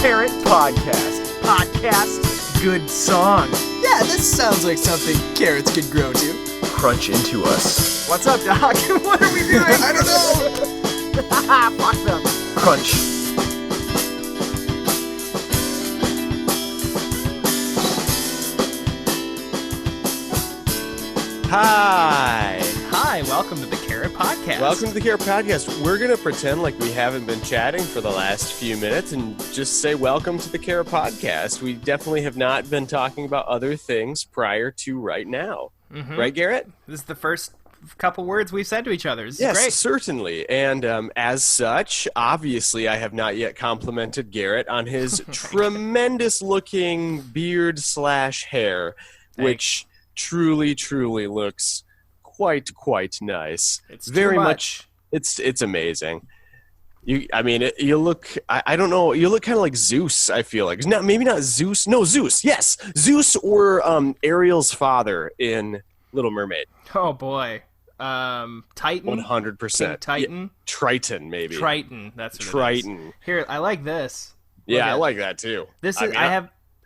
Kerrit podcast. Podcast, good song. Yeah, this sounds like something carrots could grow to. Crunch into us. What's up, Doc? What are we doing? I don't know. Fuck them. Crunch. Hi, welcome to the Kerrit podcast. Welcome to the Kerrit podcast. We're going to pretend like we haven't been chatting for the last few minutes and just say welcome to the Kerrit podcast. We definitely have not been talking about other things prior to right now. Mm-hmm. Right, Gerrit? This is the first couple words we've said to each other. This is yes, great. Certainly. And as such, obviously, I have not yet complimented Gerrit on his tremendous-looking beard/hair, which truly looks quite nice. It's very too much. It's amazing. You look. I don't know. You look kind of like Zeus. I feel like maybe not Zeus. No, Zeus. Yes, Zeus or Ariel's father in Little Mermaid. Oh boy, Titan. 100%. Titan. Yeah, Triton, maybe. Triton. That's what Triton. It is. Here, I like this. Yeah, I like that too.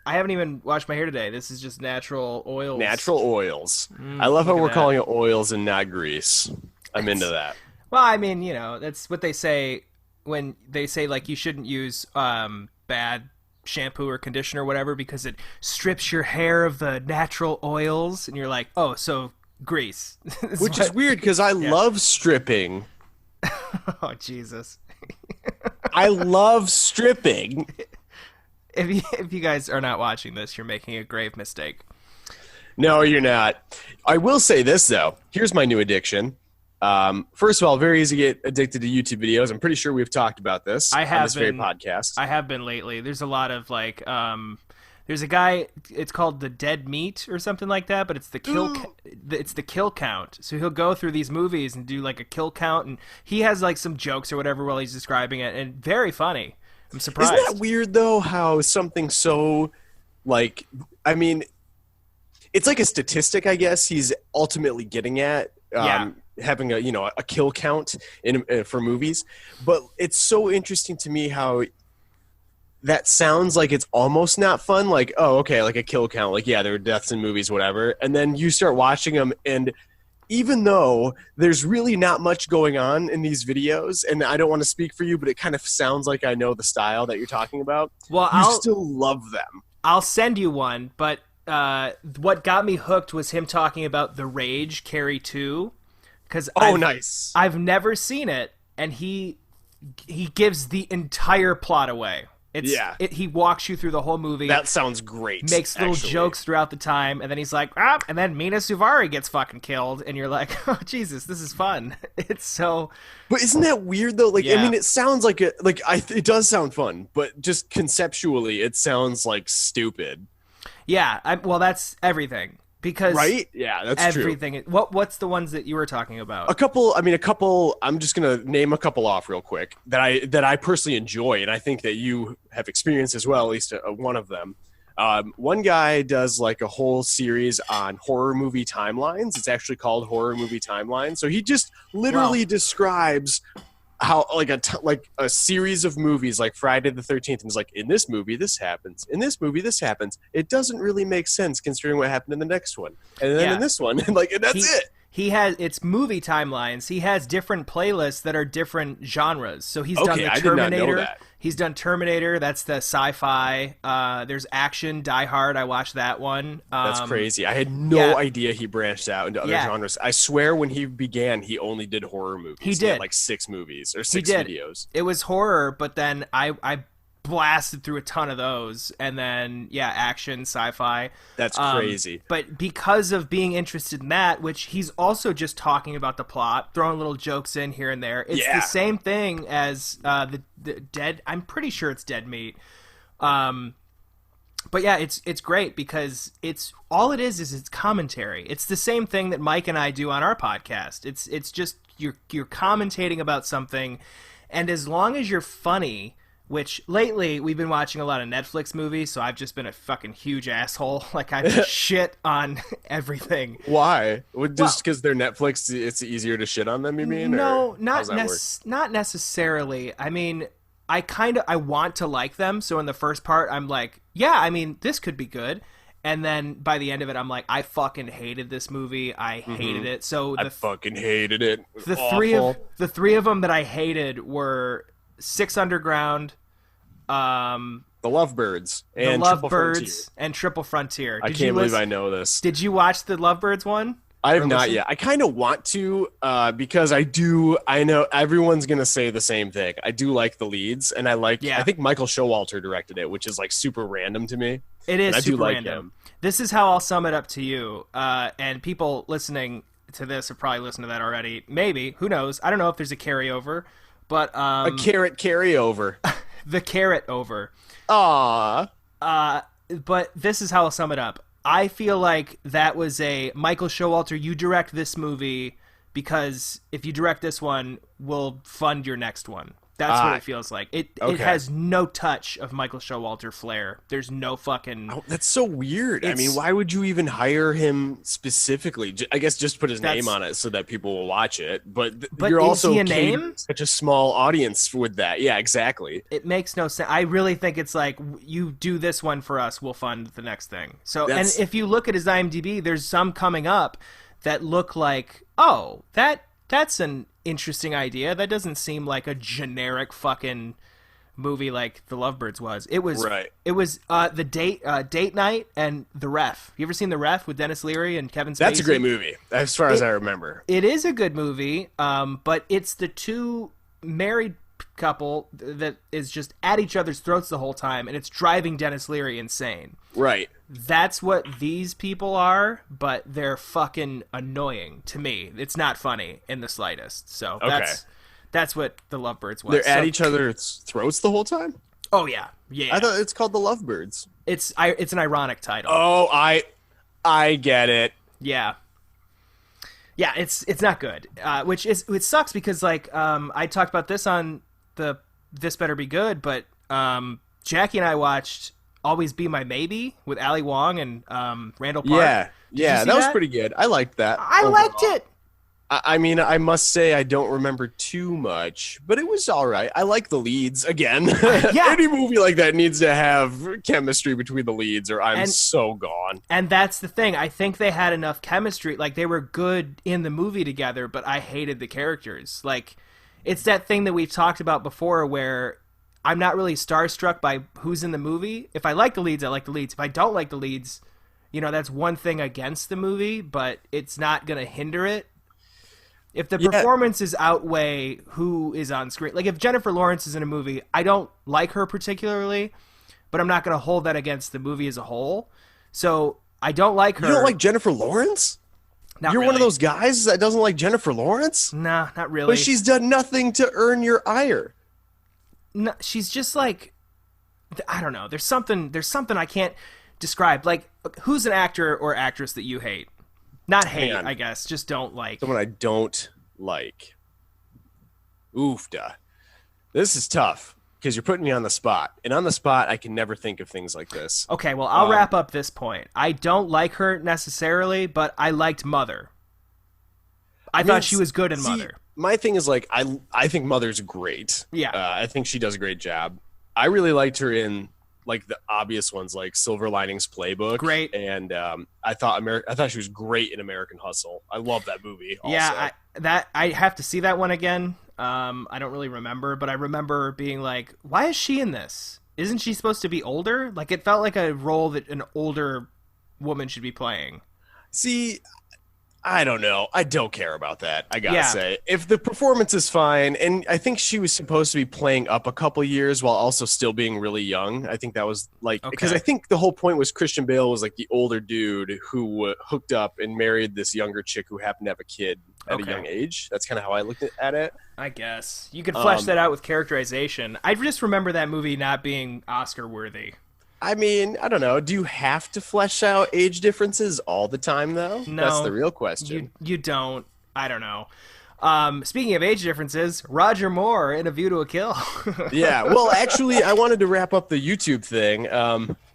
I haven't even washed my hair today. This is just natural oils. Natural oils. I love how we're calling it oils and not grease. I'm into that. Well, I mean, you know, that's what they say when they say, like, you shouldn't use bad shampoo or conditioner or whatever because it strips your hair of the natural oils. And you're like, oh, so grease. Which is weird because I love stripping. Oh, Jesus. I love stripping. If you guys are not watching this, you're making a grave mistake. No, you're not. I will say this, though. Here's my new addiction. First of all, very easy to get addicted to YouTube videos. I'm pretty sure we've talked about this on this very podcast. I have been lately. There's a lot of, like, there's a guy, it's called The Dead Meat or something like that, but it's the kill count. So he'll go through these movies and do, like, a kill count, and he has, like, some jokes or whatever while he's describing it, and very funny. I'm surprised. Isn't that weird, though, how something so, like, I mean, it's like a statistic, I guess, he's ultimately getting at, having a kill count for movies. But it's so interesting to me how that sounds like it's almost not fun. Like, oh, okay, like a kill count. Like, yeah, there are deaths in movies, whatever. And then you start watching them, and even though there's really not much going on in these videos, and I don't want to speak for you, but it kind of sounds like I know the style that you're talking about. Well, you still love them. I'll send you one, but what got me hooked was him talking about The Rage, Carrie 2. Nice. I've never seen it, and he gives the entire plot away. He walks you through the whole movie. That sounds great. Makes little jokes throughout the time, and then he's like, and then Mina Suvari gets fucking killed, and you're like, oh, Jesus, this is fun. It's so... But isn't that weird, though? Like, I mean, it sounds like it does sound fun, but just conceptually, it sounds like stupid. Yeah, well, that's everything. Because right? Yeah, that's everything. true. What's the ones that you were talking about? A couple. I'm just gonna name a couple off real quick that I personally enjoy, and I think that you have experienced as well. At least one of them. One guy does like a whole series on horror movie timelines. It's actually called Horror Movie Timeline. So he just literally describes how like a series of movies like Friday the 13th, and is like, in this movie this happens, in this movie this happens. It doesn't really make sense considering what happened in the next one, and then in this one, and that's it. It's movie timelines. He has different playlists that are different genres. So he's done the Terminator. I did not know that. He's done Terminator. That's the sci-fi. There's action, Die Hard. I watched that one. That's crazy. I had no idea he branched out into other genres. I swear when he began, he only did horror movies. He did. Had like 6 movies or 6 videos. It was horror, but then I blasted through a ton of those, and then action, sci-fi. That's crazy. But because of being interested in that, which he's also just talking about the plot, throwing little jokes in here and there. It's the same thing as the Dead. I'm pretty sure it's Dead Meat. But yeah, it's great because it's commentary. It's the same thing that Mike and I do on our podcast. It's just you're commentating about something, and as long as you're funny. Which, lately, we've been watching a lot of Netflix movies, so I've just been a fucking huge asshole. Like, I just shit on everything. Why? Just because they're Netflix, it's easier to shit on them, you mean? No, not necessarily. I mean, I want to like them. So in the first part, I'm like, yeah, I mean, this could be good. And then by the end of it, I'm like, I fucking hated this movie. I hated it. So I fucking hated it. The three of them that I hated were Six Underground, The Lovebirds, and Triple Frontier. and Triple Frontier. I can't believe I know this. Did you watch the Lovebirds one? I have not yet. I kind of want to because I know everyone's going to say the same thing. I do like the leads, and I think Michael Showalter directed it, which is like super random to me. It is super random. This is how I'll sum it up to you. And people listening to this have probably listened to that already. Maybe. Who knows? I don't know if there's a carryover. But a Kerrit carryover. The Kerrit over. Aww. But this is how I'll sum it up. I feel like that was a Michael Showalter, you direct this movie because if you direct this one, we'll fund your next one. That's what it feels like. It has no touch of Michael Showalter flair. There's no fucking... Oh, that's so weird. I mean, why would you even hire him specifically? I guess just put his name on it so that people will watch it. But you're also such a small audience with that. Yeah, exactly. It makes no sense. I really think it's like, you do this one for us, we'll fund the next thing. So, and if you look at his IMDb, there's some coming up that look like, oh, that's an interesting idea. That doesn't seem like a generic fucking movie like The Lovebirds was. It was It was the date night and The Ref. You ever seen The Ref with Dennis Leary and Kevin Spacey? That's a great movie, as far as I remember. It is a good movie, but it's the two married couple that is just at each other's throats the whole time, and it's driving Dennis Leary insane. Right. That's what these people are, but they're fucking annoying to me. It's not funny in the slightest. So that's what The Lovebirds was. They're at each other's throats the whole time? Oh, yeah. Yeah. I thought it's called The Lovebirds. It's an ironic title. Oh, I get it. Yeah. Yeah, it's not good. It sucks because like I talked about this on the This Better Be Good, but Jackie and I watched Always Be My Maybe with Ali Wong and Randall Park. Yeah, that was pretty good. I liked that. I liked it. I mean, I must say I don't remember too much, but it was all right. I like the leads again. Any movie like that needs to have chemistry between the leads, or I'm so gone. And that's the thing. I think they had enough chemistry. Like, they were good in the movie together, but I hated the characters. Like, it's that thing that we've talked about before where I'm not really starstruck by who's in the movie. If I like the leads, I like the leads. If I don't like the leads, that's one thing against the movie, but it's not going to hinder it. If the performances outweigh who is on screen, like if Jennifer Lawrence is in a movie, I don't like her particularly, but I'm not going to hold that against the movie as a whole. So I don't like her. You don't like Jennifer Lawrence? Not You're really. one of those guys that doesn't like Jennifer Lawrence? Nah, not really. But she's done nothing to earn your ire. No, she's just like, I don't know. There's something I can't describe. Like, who's an actor or actress that you hate? Not hate, I guess. Just don't like. Someone I don't like. Oofda. This is tough because you're putting me on the spot. And on the spot, I can never think of things like this. Okay, well, I'll wrap up this point. I don't like her necessarily, but I liked Mother. I thought she was good in Mother. My thing is, like, I think Mother's great. Yeah. I think she does a great job. I really liked her in, like, the obvious ones, like Silver Linings Playbook. Great. And I thought she was great in American Hustle. I love that movie also. Yeah, I have to see that one again. I don't really remember, but I remember being like, why is she in this? Isn't she supposed to be older? Like, it felt like a role that an older woman should be playing. See, I don't know. I don't care about that, I gotta say. If the performance is fine, and I think she was supposed to be playing up a couple years while also still being really young. I think that was like, because I think the whole point was Christian Bale was like the older dude who hooked up and married this younger chick who happened to have a kid at a young age. That's kind of how I looked at it. I guess. You could flesh that out with characterization. I just remember that movie not being Oscar worthy. I mean, I don't know. Do you have to flesh out age differences all the time, though? No. That's the real question. You don't. I don't know. Speaking of age differences, Roger Moore in A View to a Kill. Yeah. Well, actually, I wanted to wrap up the YouTube thing.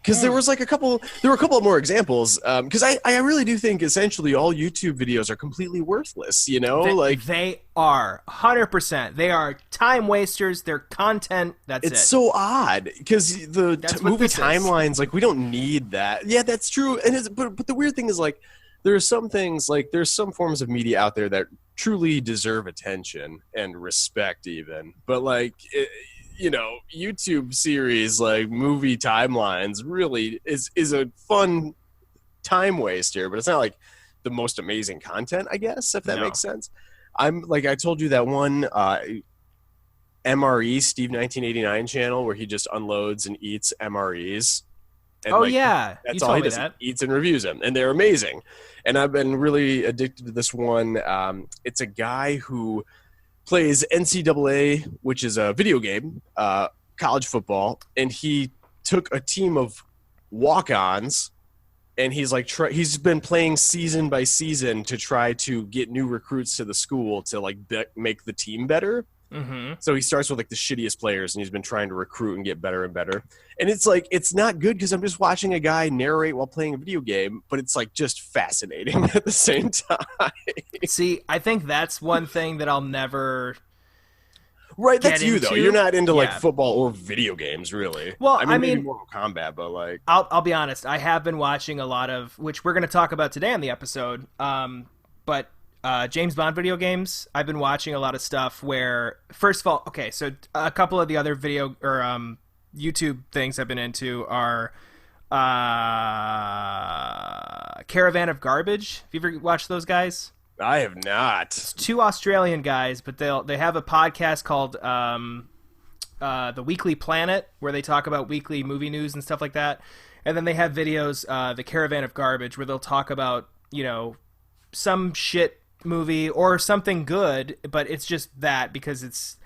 because there was like there were a couple of more examples. Because I really do think essentially all YouTube videos are completely worthless. You know, they are 100%. They are time wasters. They're content. It's so odd because the movie timelines, like, we don't need that. Yeah, that's true. And but the weird thing is, like, there are some things, like, there's some forms of media out there that truly deserve attention and respect even. But, like, you know, YouTube series, like, movie timelines really is a fun time waster, but it's not, like, the most amazing content, I guess, if that makes sense. I'm, like, I told you that one MRE, Steve 1989 channel, where he just unloads and eats MREs. And, that's all he does. He eats and reviews them, and they're amazing. And I've been really addicted to this one. It's a guy who plays NCAA, which is a video game, college football, and he took a team of walk-ons, and he's like he's been playing season by season to try to get new recruits to the school to, like, make the team better. Mm-hmm. So he starts with, like, the shittiest players, and he's been trying to recruit and get better and better. And it's like, it's not good because I'm just watching a guy narrate while playing a video game, but it's, like, just fascinating at the same time. See, I think that's one thing that I'll never. Right, that's you though. You're not into like football or video games, really. Well, I mean maybe Mortal Kombat, but like, I'll be honest. I have been watching a lot of, which we're going to talk about today on the episode. But James Bond video games. I've been watching a lot of stuff where, first of all, okay, so a couple of the other video or YouTube things I've been into are Caravan of Garbage. Have you ever watched those guys? I have not. It's two Australian guys, but they have a podcast called The Weekly Planet, where they talk about weekly movie news and stuff like that. And then they have videos, The Caravan of Garbage, where they'll talk about, you know, some shit movie or something good, but it's just that because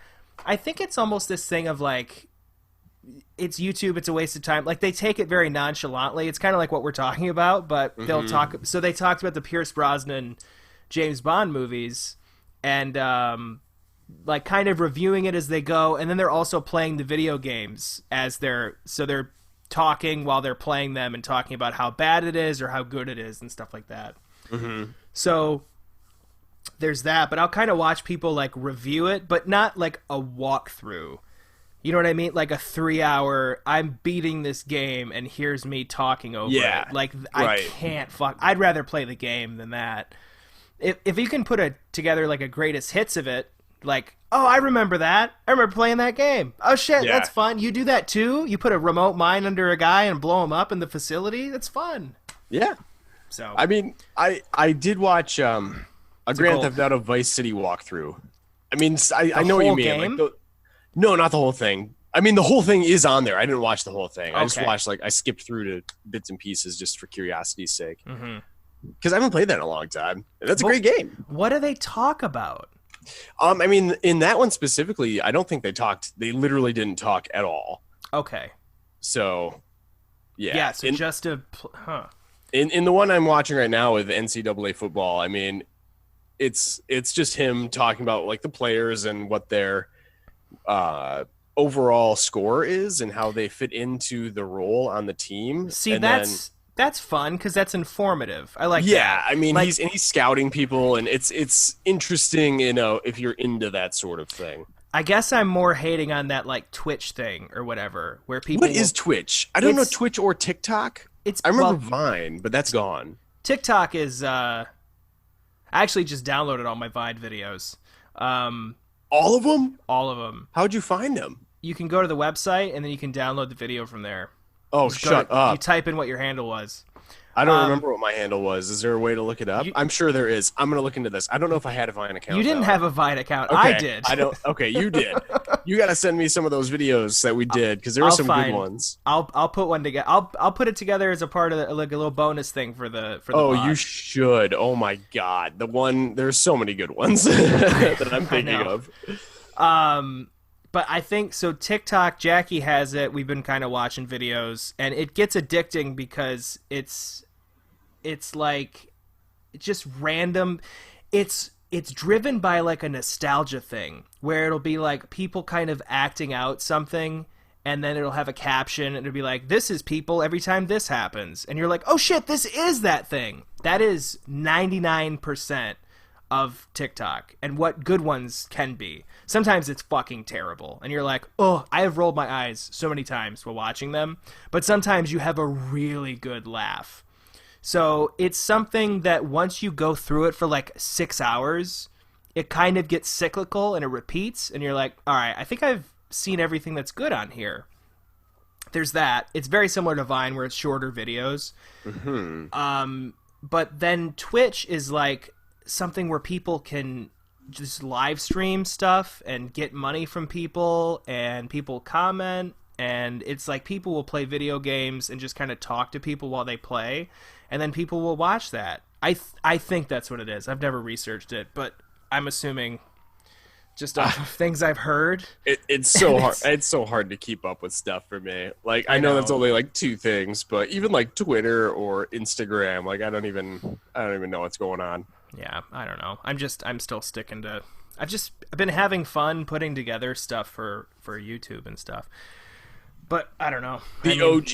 I think it's almost this thing of, like, it's YouTube, it's a waste of time. Like, they take it very nonchalantly. It's kind of like what we're talking about, but they'll talk. So they talked about the Pierce Brosnan James Bond movies and like kind of reviewing it as they go, and then they're also playing the video games as they're talking while they're playing them and talking about how bad it is or how good it is and stuff like that. So there's that, but I'll kind of watch people, like, review it, but not like a walkthrough. You know what I mean? Like a 3-hour, I'm beating this game and here's me talking over it. Like, I can't I'd rather play the game than that. If you can put together, like, a greatest hits of it, like, oh, I remember that. I remember playing that game. Oh, shit, that's fun. You do that, too? You put a remote mine under a guy and blow him up in the facility? That's fun. Yeah. So I mean, I did watch a Grand Theft Auto Vice City walkthrough. I mean, I know what you mean. Like, no, not the whole thing. I mean, the whole thing is on there. I didn't watch the whole thing. I just watched, like, I skipped through to bits and pieces just for curiosity's sake. Because I haven't played that in a long time. That's a great game. What do they talk about? I mean, in that one specifically, I don't think they talked. They literally didn't talk at all. Okay. So, yeah. Yeah, so In the one I'm watching right now with NCAA football, I mean, it's just him talking about, like, the players and what their overall score is and how they fit into the role on the team. See, that's fun because that's informative. I like that. Yeah, I mean, like, he's scouting people, and it's interesting, you know, if you're into that sort of thing. I guess I'm more hating on that, like, Twitch thing or whatever, where people. What is Twitch? I don't know Twitch or TikTok. I remember Vine, but that's gone. TikTok is. I actually just downloaded all my Vine videos. All of them? All of them. How'd you find them? You can go to the website and then you can download the video from there. Oh, shut up. You type in what your handle was. I don't remember what my handle was. Is there a way to look it up? I'm sure there is. I'm going to look into this. I don't know if I had a Vine account. You didn't have a Vine account. Okay. I did. Okay, you did. You got to send me some of those videos that we did because there were some good ones. I'll put one together. I'll put it together as a part of like a little bonus thing for the blog. You should. Oh my god. There's so many good ones that I'm thinking of. But I think so. TikTok, Jackie has it. We've been kind of watching videos, and it gets addicting because it's like just random. It's driven by like a nostalgia thing where it'll be like people kind of acting out something, and then it'll have a caption, and it'll be like, this is people every time this happens. And you're like, oh shit, this is that thing. That is 99% of TikTok, and what good ones can be. Sometimes it's fucking terrible, and you're like, oh, I have rolled my eyes so many times while watching them, but sometimes you have a really good laugh. So it's something that once you go through it for like 6 hours, it kind of gets cyclical and it repeats, and you're like, all right, I think I've seen everything that's good on here. There's that. It's very similar to Vine, where it's shorter videos. Mm-hmm. But then Twitch is like something where people can just live stream stuff and get money from people, and people comment, and it's like people will play video games and just kind of talk to people while they play, and then people will watch that. I think that's what it is. I've never researched it, but I'm assuming just off of things I've heard. It's so hard. It's so hard to keep up with stuff for me. Like, I know that's only like 2 things, but even like Twitter or Instagram, like I don't even know what's going on. Yeah, I don't know. I'm still sticking to. I've been having fun putting together stuff for YouTube and stuff. But I don't know. OG.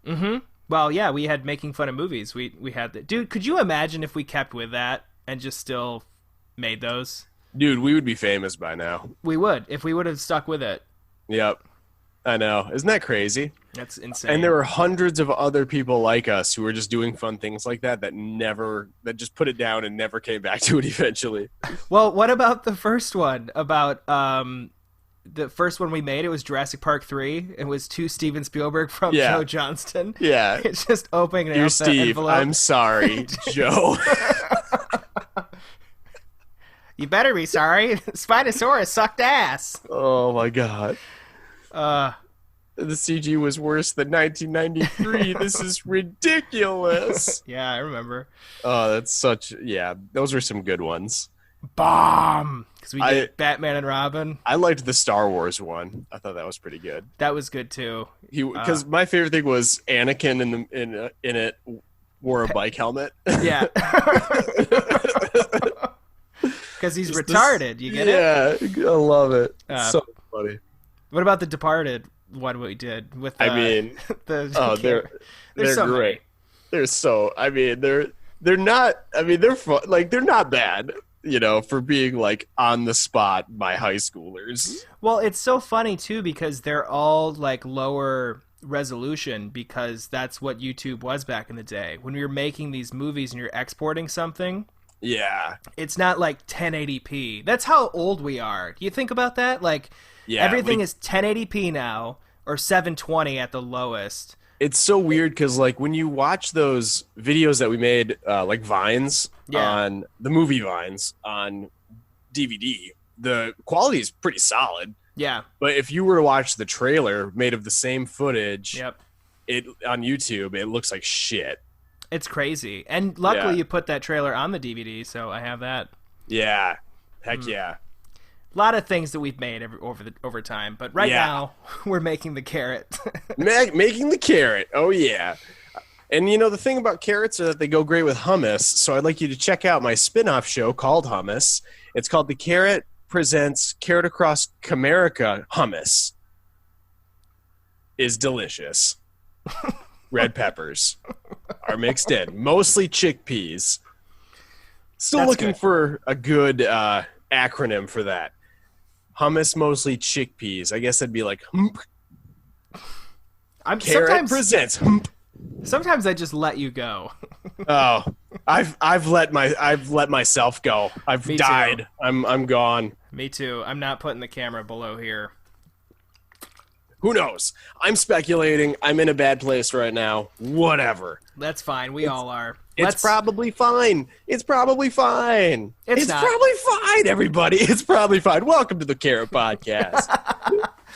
Mm-hmm. Well, yeah, we had making fun of movies. We had that. Dude, could you imagine if we kept with that and just still made those? Dude, we would be famous by now. We would, if we would have stuck with it. Yep. I know. Isn't that crazy? That's insane. And there were hundreds of other people like us who were just doing fun things like that just put it down and never came back to it eventually. Well, what about the first one? About the first one we made, it was Jurassic Park 3. It was to Steven Spielberg from Joe Johnston. Yeah. It's just opening an Steve, envelope. I'm sorry, Joe. You better be sorry. Spinosaurus sucked ass. Oh my god. The CG was worse than 1993. This is ridiculous. Yeah, I remember. Oh, those were some good ones. Bomb! Because we did Batman and Robin. I liked the Star Wars one. I thought that was pretty good. That was good too. Because my favorite thing was Anakin in it wore a bike helmet. Yeah. Because he's retarded. You get it? Yeah, I love it. So funny. What about the Departed one we did with? They're so great. Many. They're not. I mean, they're fun. Like, they're not bad. You know, for being like on the spot by high schoolers. Well, it's so funny too because they're all like lower resolution because that's what YouTube was back in the day. When we were making these movies and you're exporting something. Yeah. It's not like 1080p. That's how old we are. Do you think about that? Like, everything is 1080p now, or 720 at the lowest. It's so weird because, like, when you watch those videos that we made, like Vines on the movie Vines on DVD, the quality is pretty solid. Yeah. But if you were to watch the trailer made of the same footage, it on YouTube, it looks like shit. It's crazy. And luckily you put that trailer on the DVD, so I have that. Yeah. Heck yeah. A lot of things that we've made over time, but right now we're making the Kerrit. Making the Kerrit. Oh yeah. And you know the thing about carrots is that they go great with hummus. So I'd like you to check out my spin-off show called Hummus. It's called The Kerrit Presents Kerrit Across Comerica Hummus. Is delicious. Red peppers are mixed in, mostly chickpeas. Still looking for a good acronym for that. Hummus, mostly chickpeas. I guess that'd be like hump. Kerrit presents hump. Sometimes I just let you go. Oh, I've let myself go. I've died. Too. I'm gone. Me too. I'm not putting the camera below here. Who knows? I'm speculating. I'm in a bad place right now. Whatever. That's fine. We all are. It's probably fine. It's probably fine. It's probably fine, everybody. It's probably fine. Welcome to the Kerrit Podcast.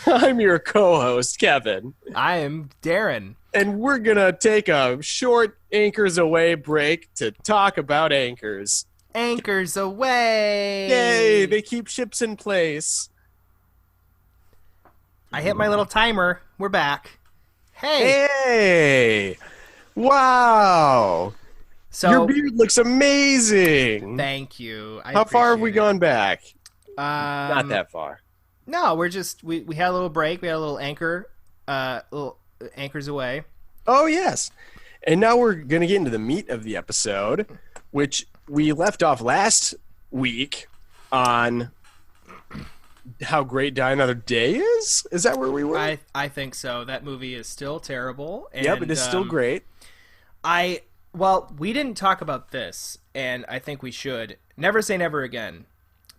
I'm your co-host, Kevin. I am Darren. And we're going to take a short Anchors Away break to talk about anchors. Anchors away! Yay! They keep ships in place. I hit my little timer. We're back. Hey! Wow! So your beard looks amazing. Thank you. How far have we gone back? Not that far. No, we had a little break. We had a little little anchors away. Oh, yes. And now we're going to get into the meat of the episode, which we left off last week on how great Die Another Day is. Is that where we were? I think so. That movie is still terrible. And, yeah, but it's still great. Well, we didn't talk about this, and I think we should. Never Say Never Again.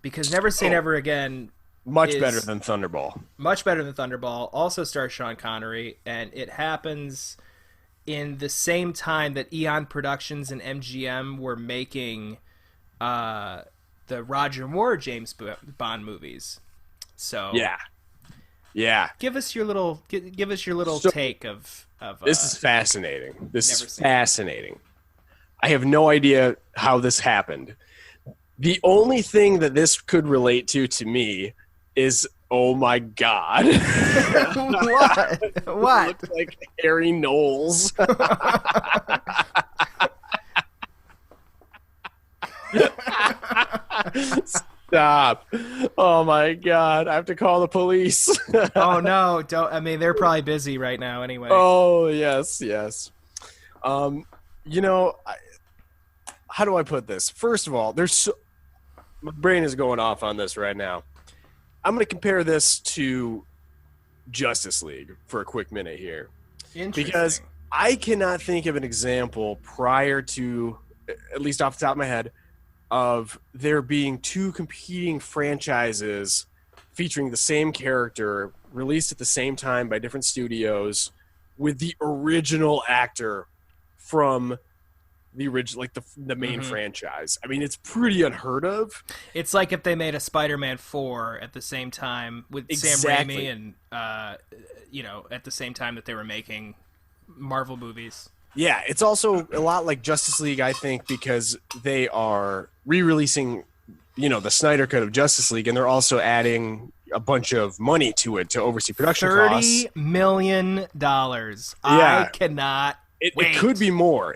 Because Never Say Never Again much better than Thunderball. Much better than Thunderball. Also stars Sean Connery, and it happens in the same time that Eon Productions and MGM were making the Roger Moore James Bond movies. So yeah. Give us your little take of this is fascinating. This is fascinating. I have no idea how this happened. The only thing that this could relate to me is, oh my God. What? Looks like Harry Knowles. Stop. Oh my God. I have to call the police. Oh no, don't. I mean, they're probably busy right now anyway. Oh, yes. How do I put this? First of all, my brain is going off on this right now. I'm going to compare this to Justice League for a quick minute here. Because I cannot think of an example prior to, at least off the top of my head, of there being two competing franchises featuring the same character released at the same time by different studios with the original actor from the original, like the main franchise. I mean, it's pretty unheard of. It's like if they made a Spider-Man 4 at the same time with Sam Raimi and at the same time that they were making Marvel movies. Yeah, it's also a lot like Justice League, I think, because they are re-releasing, the Snyder Cut of Justice League, and they're also adding a bunch of money to it to oversee production costs. $30 million. Yeah. I cannot wait. It could be more.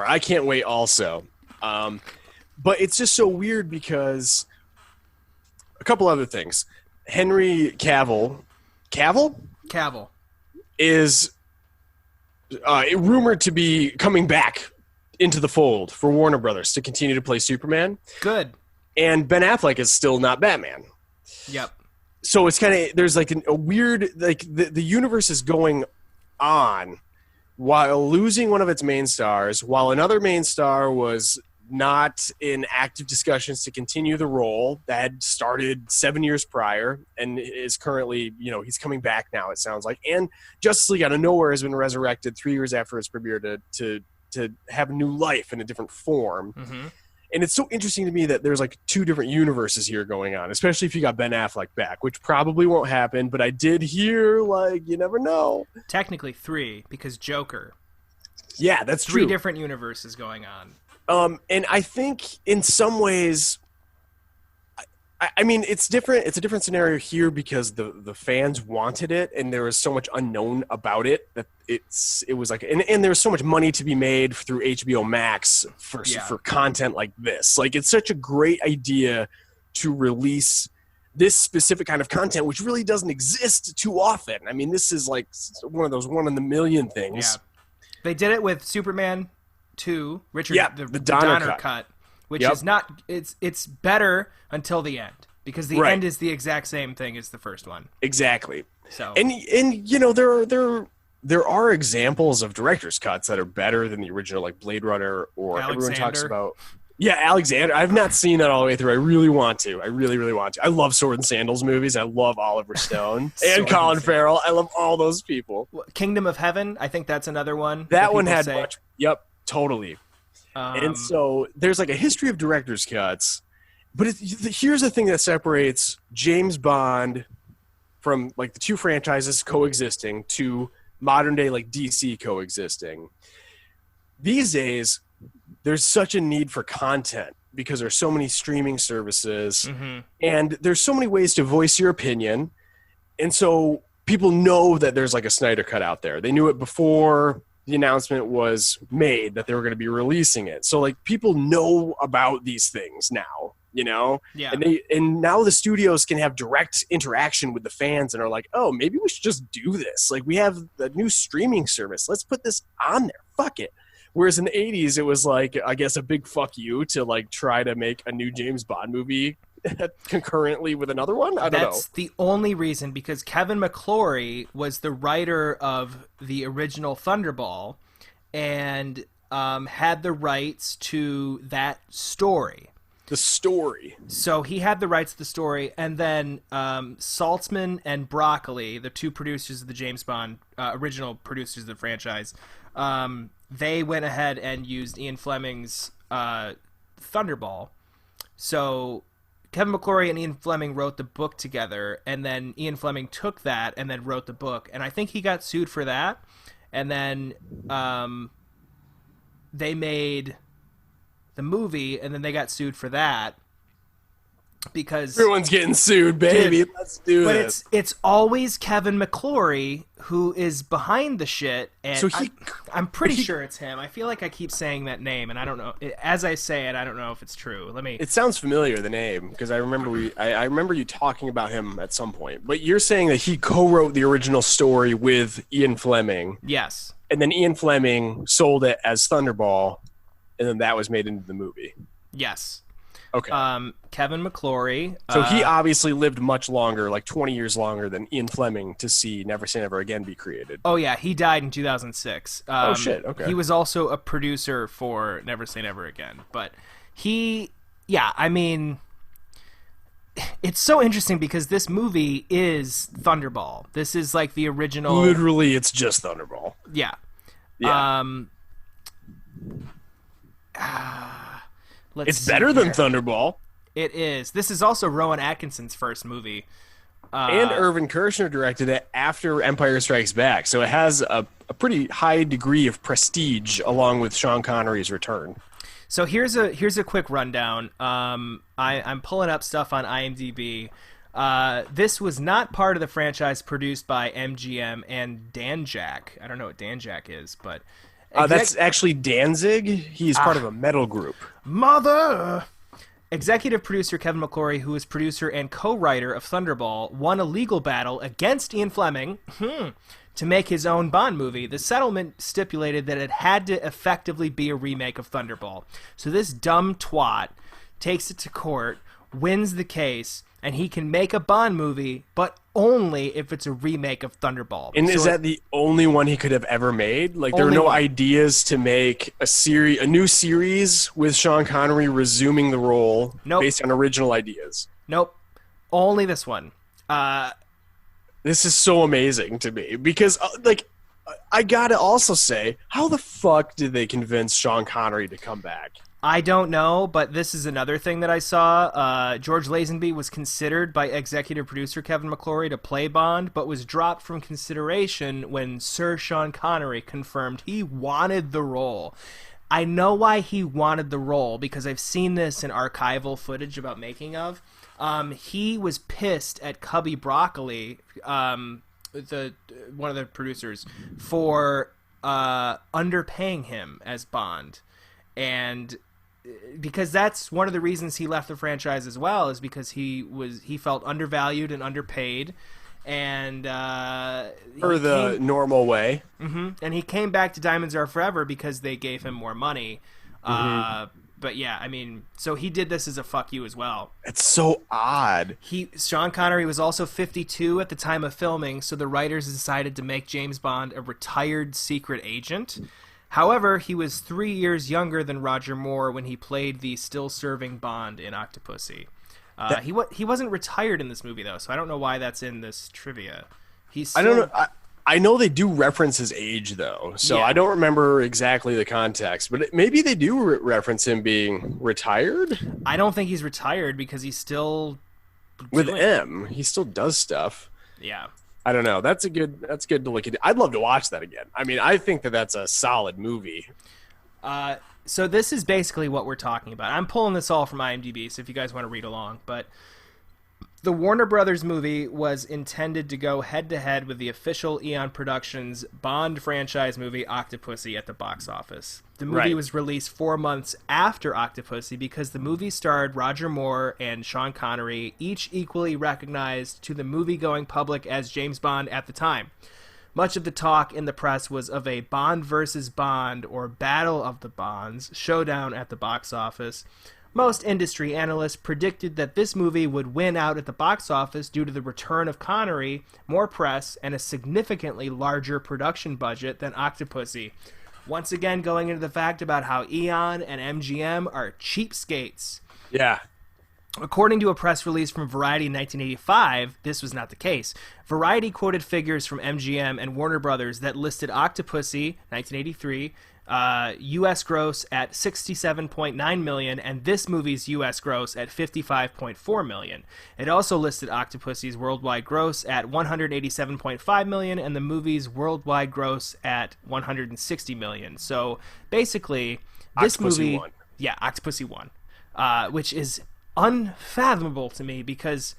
I can't wait also. But it's just so weird because a couple other things. Henry Cavill is rumored to be coming back into the fold for Warner Brothers to continue to play Superman. Good. And Ben Affleck is still not Batman. Yep. So it's kind of, there's like a weird, like the universe is going on while losing one of its main stars, while another main star was not in active discussions to continue the role that had started 7 years prior and is currently, he's coming back now, it sounds like. And Justice League out of nowhere has been resurrected 3 years after its premiere to have a new life in a different form. Mm-hmm. And it's so interesting to me that there's like two different universes here going on, especially if you got Ben Affleck back, which probably won't happen. But I did hear, you never know. Technically 3, because Joker. Yeah, that's true. 3 different universes going on. And I think in some ways, I mean, it's different. It's a different scenario here because the fans wanted it, and there was so much unknown about it that it was like, and there was so much money to be made through HBO Max for content like this. Like, it's such a great idea to release this specific kind of content, which really doesn't exist too often. I mean, this is like one of those one in a million things. Yeah, they did it with Superman 2, the Donner cut. Which is not, it's better until the end, because the end is the exact same thing as the first one. Exactly. So there are examples of director's cuts that are better than the original, like Blade Runner, or everyone talks about. Yeah, Alexander. I've not seen that all the way through. I really want to. I really, really want to. I love Sword and Sandals movies. I love Oliver Stone and Colin Farrell. I love all those people. Kingdom of Heaven. I think that's another one. That one had much. Yep, totally. And so there's like a history of director's cuts, but here's the thing that separates James Bond from like the two franchises coexisting to modern day like DC coexisting. These days, there's such a need for content because there's so many streaming services and there's so many ways to voice your opinion. And so people know that there's like a Snyder cut out there. They knew it before the announcement was made that they were going to be releasing it. So like people know about these things now. you know? Yeah. And now the studios can have direct interaction with the fans and are like, oh, maybe we should just do this. Like, we have the new streaming service. Let's put this on there. Fuck it. Whereas in the 80s, it was like, I guess, a big fuck you to like try to make a new James Bond movie concurrently with another one. I don't know. That's the only reason, because Kevin McClory was the writer of the original Thunderball and had the rights to that story. The story. So he had the rights to the story, and then Saltzman and Broccoli, the two producers of the James Bond, original producers of the franchise, they went ahead and used Ian Fleming's Thunderball. So Kevin McClory and Ian Fleming wrote the book together, and then Ian Fleming took that and then wrote the book, and I think he got sued for that, and then they made the movie, and then they got sued for that because everyone's getting sued, baby. Dude, let's do this. But it's always Kevin McClory who is behind the shit, and so I'm pretty sure it's him. I feel like I keep saying that name, and I don't know. As I say it, I don't know if it's true. It sounds familiar, the name, because I remember I remember you talking about him at some point. But you're saying that he co-wrote the original story with Ian Fleming. Yes. And then Ian Fleming sold it as Thunderball, and then that was made into the movie. Yes. Okay. Kevin McClory. So he obviously lived much longer, like 20 years longer than Ian Fleming, to see Never Say Never Again be created. Oh, yeah. He died in 2006. Oh, shit. Okay. He was also a producer for Never Say Never Again. But I mean, it's so interesting because this movie is Thunderball. This is like the original. Literally, it's just Thunderball. Yeah. Yeah. It's better than Thunderball. It is. This is also Rowan Atkinson's first movie. And Irvin Kershner directed it after Empire Strikes Back, so it has a pretty high degree of prestige along with Sean Connery's return. So here's a quick rundown. I'm pulling up stuff on IMDb. This was not part of the franchise produced by MGM and Danjak. I don't know what Danjak is, but... that's actually Danzig. He's part of a metal group. Mother! Executive producer Kevin McClory, who is producer and co-writer of Thunderball, won a legal battle against Ian Fleming to make his own Bond movie. The settlement stipulated that it had to effectively be a remake of Thunderball. So this dumb twat takes it to court, wins the case, and he can make a Bond movie, but only if it's a remake of Thunderball. And is that the only one he could have ever made? Like, there are no ideas to make a new series with Sean Connery resuming the role based on original ideas? Nope. Only this one. This is so amazing to me because, I gotta also say, how the fuck did they convince Sean Connery to come back? I don't know, but this is another thing that I saw. George Lazenby was considered by executive producer Kevin McClory to play Bond, but was dropped from consideration when Sir Sean Connery confirmed he wanted the role. I know why he wanted the role, because I've seen this in archival footage about making of. He was pissed at Cubby Broccoli, one of the producers, for underpaying him as Bond. And because that's one of the reasons he left the franchise as well, is because he felt undervalued and underpaid, and normal way. Mm-hmm, and he came back to Diamonds Are Forever because they gave him more money. But yeah, I mean, so he did this as a fuck you as well. It's so odd. Sean Connery was also 52 at the time of filming, so the writers decided to make James Bond a retired secret agent. However, he was 3 years younger than Roger Moore when he played the still-serving Bond in Octopussy. He wasn't retired in this movie, though, so I don't know why that's in this trivia. I don't know. I know they do reference his age, though, so yeah. I don't remember exactly the context. But maybe they do reference him being retired? I don't think he's retired because he's still... With M, he still does stuff. Yeah. I don't know. That's good to look at. I'd love to watch that again. I mean, I think that's a solid movie. So this is basically what we're talking about. I'm pulling this all from IMDb, so if you guys want to read along. But The Warner Brothers movie was intended to go head-to-head with the official Eon Productions Bond franchise movie Octopussy at the box office. The movie was released 4 months after Octopussy because the movie starred Roger Moore and Sean Connery, each equally recognized to the movie-going public as James Bond at the time. Much of the talk in the press was of a Bond versus Bond or Battle of the Bonds showdown at the box office. Most industry analysts predicted that this movie would win out at the box office due to the return of Connery, more press, and a significantly larger production budget than Octopussy. Once again, going into the fact about how Eon and MGM are cheapskates. Yeah. According to a press release from Variety in 1985, this was not the case. Variety quoted figures from MGM and Warner Brothers that listed Octopussy, 1983, U.S. gross at $67.9 million, and this movie's U.S. gross at $55.4 million. It also listed Octopussy's worldwide gross at $187.5 million, and the movie's worldwide gross at $160 million. So basically, this movie won. Yeah, Octopussy won, which is unfathomable to me because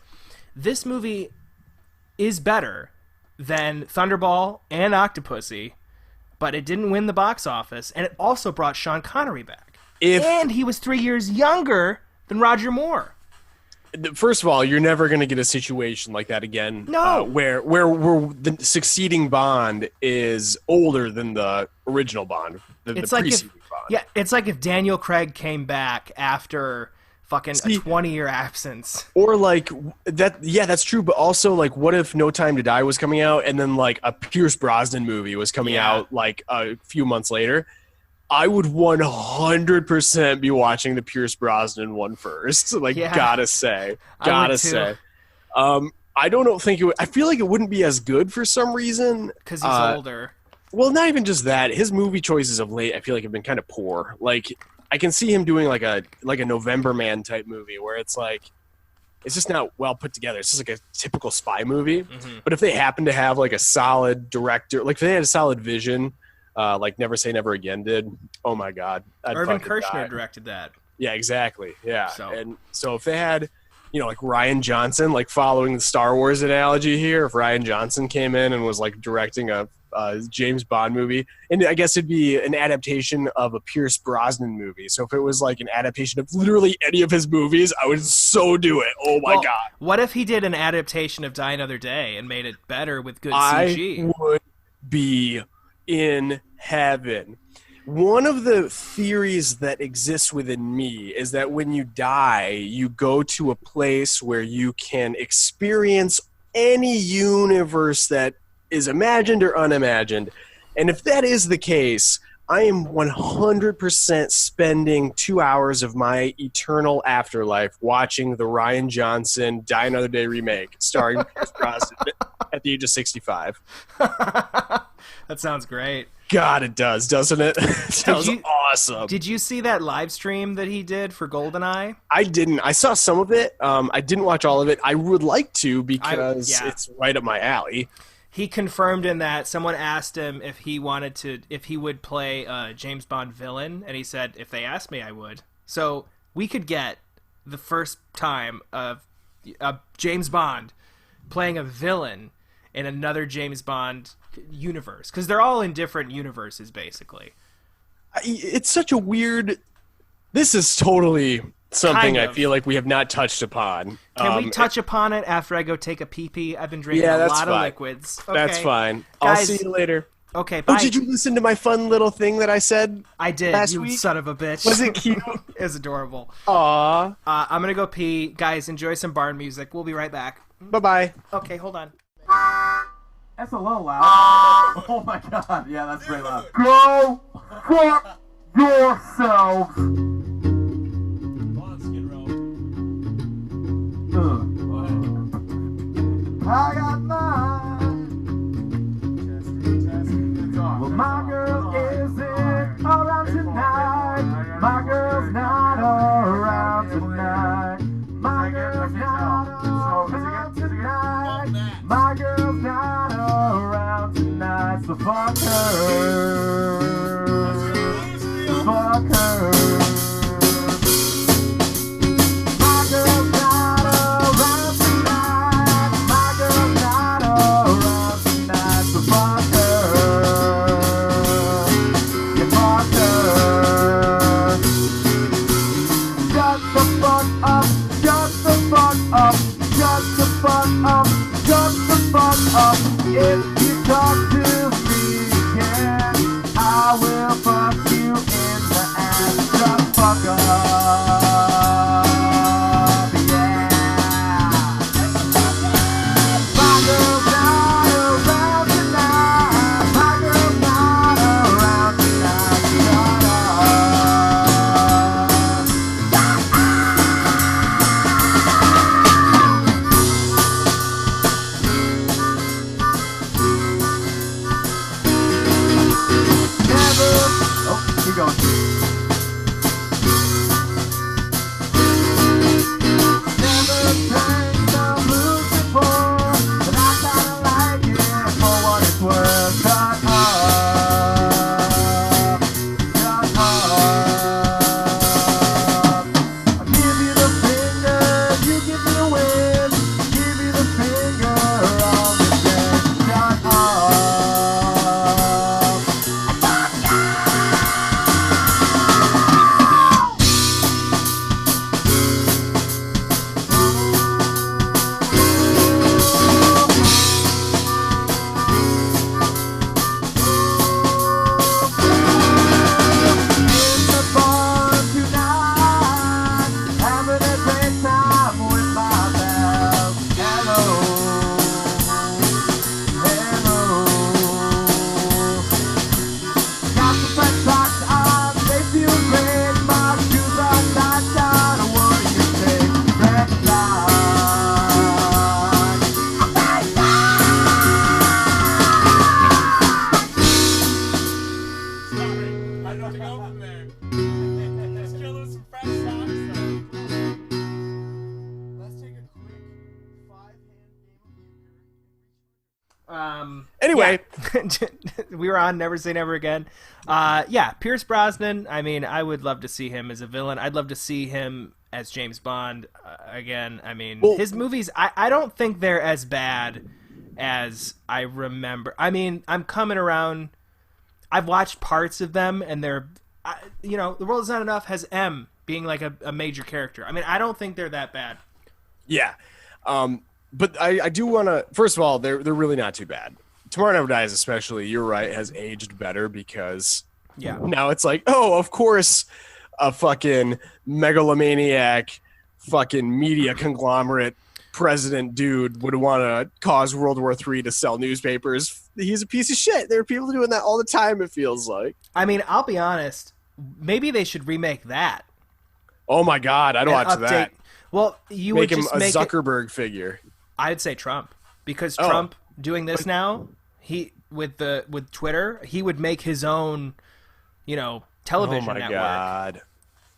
this movie is better than Thunderball and Octopussy, but it didn't win the box office, and it also brought Sean Connery back. And he was 3 years younger than Roger Moore. First of all, you're never going to get a situation like that again. No. Where the succeeding Bond is older than the original Bond, the preceding Bond. Yeah, it's like if Daniel Craig came back after fucking a 20-year absence. Or like that. Yeah, that's true. But also, like, what if No Time to Die was coming out, and then like a Pierce Brosnan movie was coming out like a few months later? I would 100% be watching the Pierce Brosnan one first. Like, gotta say. I don't think it would. I feel like it wouldn't be as good for some reason because he's older. Well, not even just that. His movie choices of late, I feel like, have been kind of poor. Like, I can see him doing like a November Man type movie where it's like it's just not well put together. It's just like a typical spy movie. Mm-hmm. But if they happen to have like a solid director, like if they had a solid vision, like Never Say Never Again did, oh my God, Irvin Kershner directed that. Yeah, exactly. Yeah, so if they had, like Rian Johnson, like following the Star Wars analogy here, if Rian Johnson came in and was like directing a James Bond movie, and I guess it'd be an adaptation of a Pierce Brosnan movie. So if it was like an adaptation of literally any of his movies, I would so do it. Oh my God. What if he did an adaptation of Die Another Day and made it better with good CG? I would be in heaven. One of the theories that exists within me is that when you die, you go to a place where you can experience any universe that is imagined or unimagined. And if that is the case, I am 100% spending 2 hours of my eternal afterlife watching the Rian Johnson Die Another Day remake starring Pierce Brosnan at the age of 65. That sounds great. God, it does, doesn't it? It sounds awesome. Did you see that live stream that he did for GoldenEye? I didn't. I saw some of it. I didn't watch all of it. I would like to because it's right up my alley. He confirmed in that someone asked him if he would play a James Bond villain, and he said, if they asked me, I would. So we could get the first time of James Bond playing a villain in another James Bond universe, because they're all in different universes, basically. It's such a weird... This is totally something I feel like we have not touched upon. Can we touch upon it after I go take a pee-pee? I've been drinking a lot of liquids. Okay. That's fine. I'll see you later. Okay, bye. Oh, did you listen to my fun little thing that I said? I did, last you week? Son of a bitch. Was it cute? It was adorable. Aww. I'm going to go pee. Guys, enjoy some barn music. We'll be right back. Bye-bye. Okay, hold on. That's a little loud. Oh my God, yeah, that's very loud. Go fuck yourself. I got mine. Well, my girl isn't around tonight. My girl's not around tonight. My girl's not around tonight. My girl's not around tonight. So fuck her. Fuck her. My girl's not around. goes. Never dreamt of losing before, but I kinda like it for what it's worth. Shut up. I give you the finger, you give me a win. Give you the finger on the deck. Shut up. In the bar tonight, having a great time with my pals. Hello, hello. Got some fresh socks on, they feel great. My shoes are tied down. What do you say? Red light. I don't go from there. Let's kill with some fresh socks though. Let's take a quick 5-hand game. Anyway, yeah. We were on Never Say Never Again. Yeah, Pierce Brosnan. I mean, I would love to see him as a villain. I'd love to see him as James Bond again. I mean, Well- his movies, I don't think they're as bad as I remember. I mean, I'm coming around. I've watched parts of them, and they're, The World Is Not Enough has M being like a major character. I mean, I don't think they're that bad. yeah. But I do want to. First of all, they're really not too bad. Tomorrow Never Dies, especially. You're right, has aged better because Yeah. now it's like, oh, of course, a fucking megalomaniac, fucking media conglomerate president dude would want to cause World War III to sell newspapers. He's a piece of shit. There are people doing that all the time, it feels like. I mean, I'll be honest. Maybe they should remake that. Oh my God, I'd and watch update. that. Well, you Make would him just a make it. Zuckerberg figure. I'd say Trump, because Oh. Trump doing this now, he with Twitter, he would make his own, television Oh my network. God.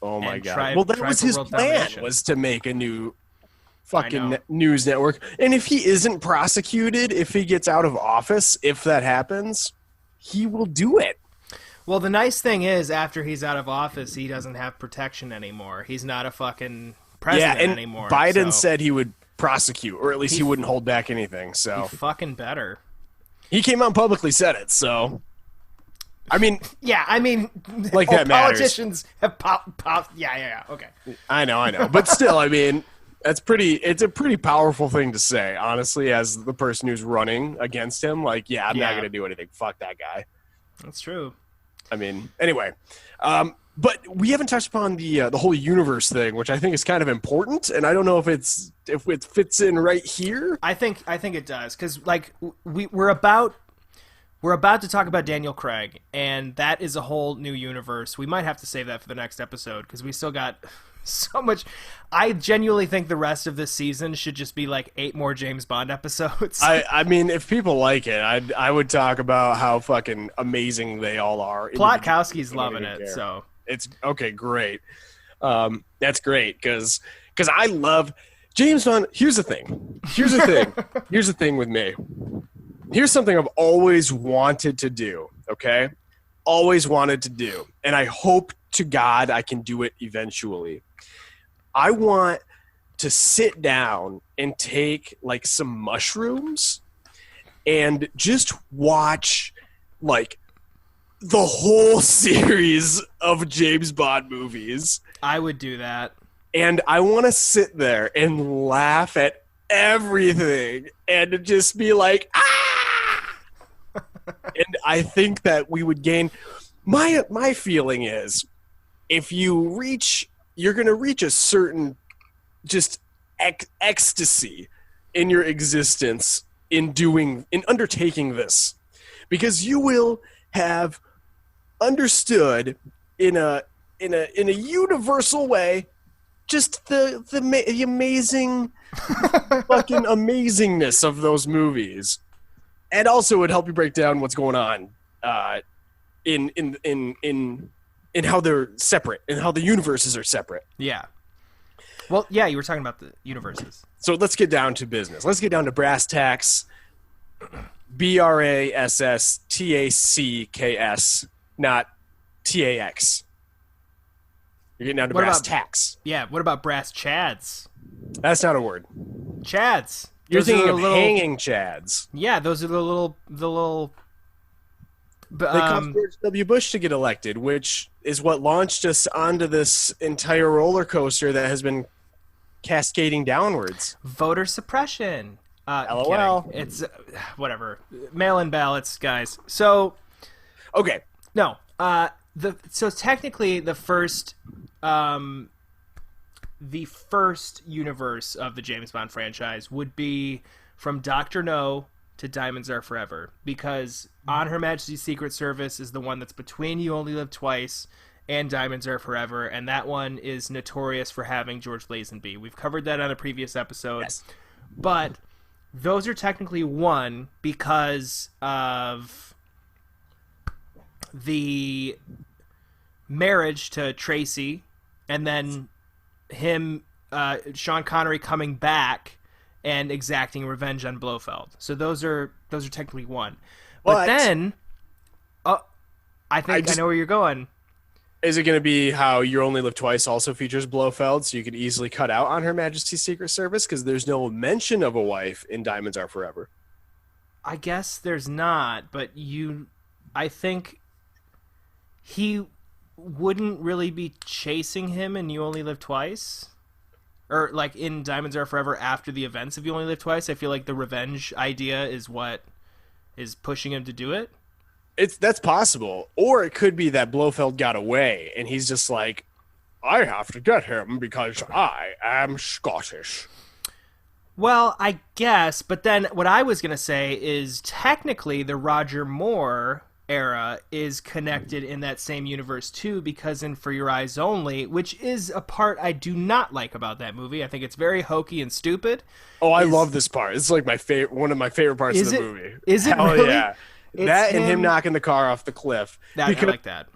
Oh my And God. try- Well, that try was for his world plan, domination. was to make a new I fucking know. news network. And if he isn't prosecuted, if he gets out of office, if that happens, he will do it. Well, the nice thing is, after he's out of office, he doesn't have protection anymore. He's not a fucking president and anymore. Biden so said he would prosecute, or at least he wouldn't hold back anything. he So fucking better. he came out and publicly said it. So, I mean, Yeah, I mean, Like that matters. politicians have pop. Yeah. Okay. I know. But still, I mean, it's a pretty powerful thing to say, honestly, as the person who's running against him. Like, yeah, I'm not Yeah. going to do anything. Fuck that guy. That's true. I mean, anyway, but we haven't touched upon the whole universe thing, which I think is kind of important, and I don't know if it fits in right here. I think it does, because like we're about to talk about Daniel Craig, and that is a whole new universe. We might have to save that for the next episode, because we still got so much. I genuinely think the rest of this season should just be like 8 more James Bond episodes. I mean, if people like it, I would talk about how fucking amazing they all are. Plotkowski's loving I don't it, care. so It's okay, great. That's great because I love James Bond. Here's the thing. Here's the thing with me. Here's something I've always wanted to do. Okay, always wanted to do, and I hope to God I can do it eventually. I want to sit down and take like some mushrooms and just watch like the whole series of James Bond movies. I would do that. And I want to sit there and laugh at everything and just be like, ah! And I think that we would gain. My feeling is, if you're going to reach a certain just ecstasy in your existence in undertaking this, because you will have understood in a universal way just the amazing fucking amazingness of those movies, and also it would help you break down what's going on in and how they're separate and how the universes are separate. Yeah. Well, yeah, you were talking about the universes. So let's get down to business. Let's get down to brass tacks. BRASSTACKS, not TAX. You're getting down to brass tacks. Yeah, what about brass chads? That's not a word. Chads. You're Those are thinking the of little, hanging chads. Yeah, those are the little. They caused George W. Bush to get elected, which is what launched us onto this entire roller coaster that has been cascading downwards. Voter suppression. LOL. Kidding. It's whatever. Mail-in ballots, guys. So, Okay. no. So technically, the first universe of the James Bond franchise would be from Dr. No to Diamonds Are Forever, because On Her Majesty's Secret Service is the one that's between You Only Live Twice and Diamonds Are Forever, and that one is notorious for having George Lazenby. We've covered that on a previous episode. Yes. But those are technically one because of the marriage to Tracy, and then him, Sean Connery coming back and exacting revenge on Blofeld. So those are technically one. But then, I think I know where you're going. Is it going to be how You Only Live Twice also features Blofeld, so you could easily cut out On Her Majesty's Secret Service because there's no mention of a wife in Diamonds Are Forever? I guess there's not, but I think he wouldn't really be chasing him in You Only Live Twice, or like in Diamonds Are Forever after the events of You Only Live Twice. I feel like the revenge idea is what is pushing him to do it. That's possible, or it could be that Blofeld got away and he's just like, I have to get him because I am Scottish. Well, I guess, but then what I was going to say is technically the Roger Moore era is connected in that same universe too, because in For Your Eyes Only, which is a part I do not like about that movie. I think it's very hokey and stupid. Oh, I love this part. It's like one of my favorite parts of the it, movie. Is it Hell really? Yeah. That and him knocking the car off the cliff. I like that.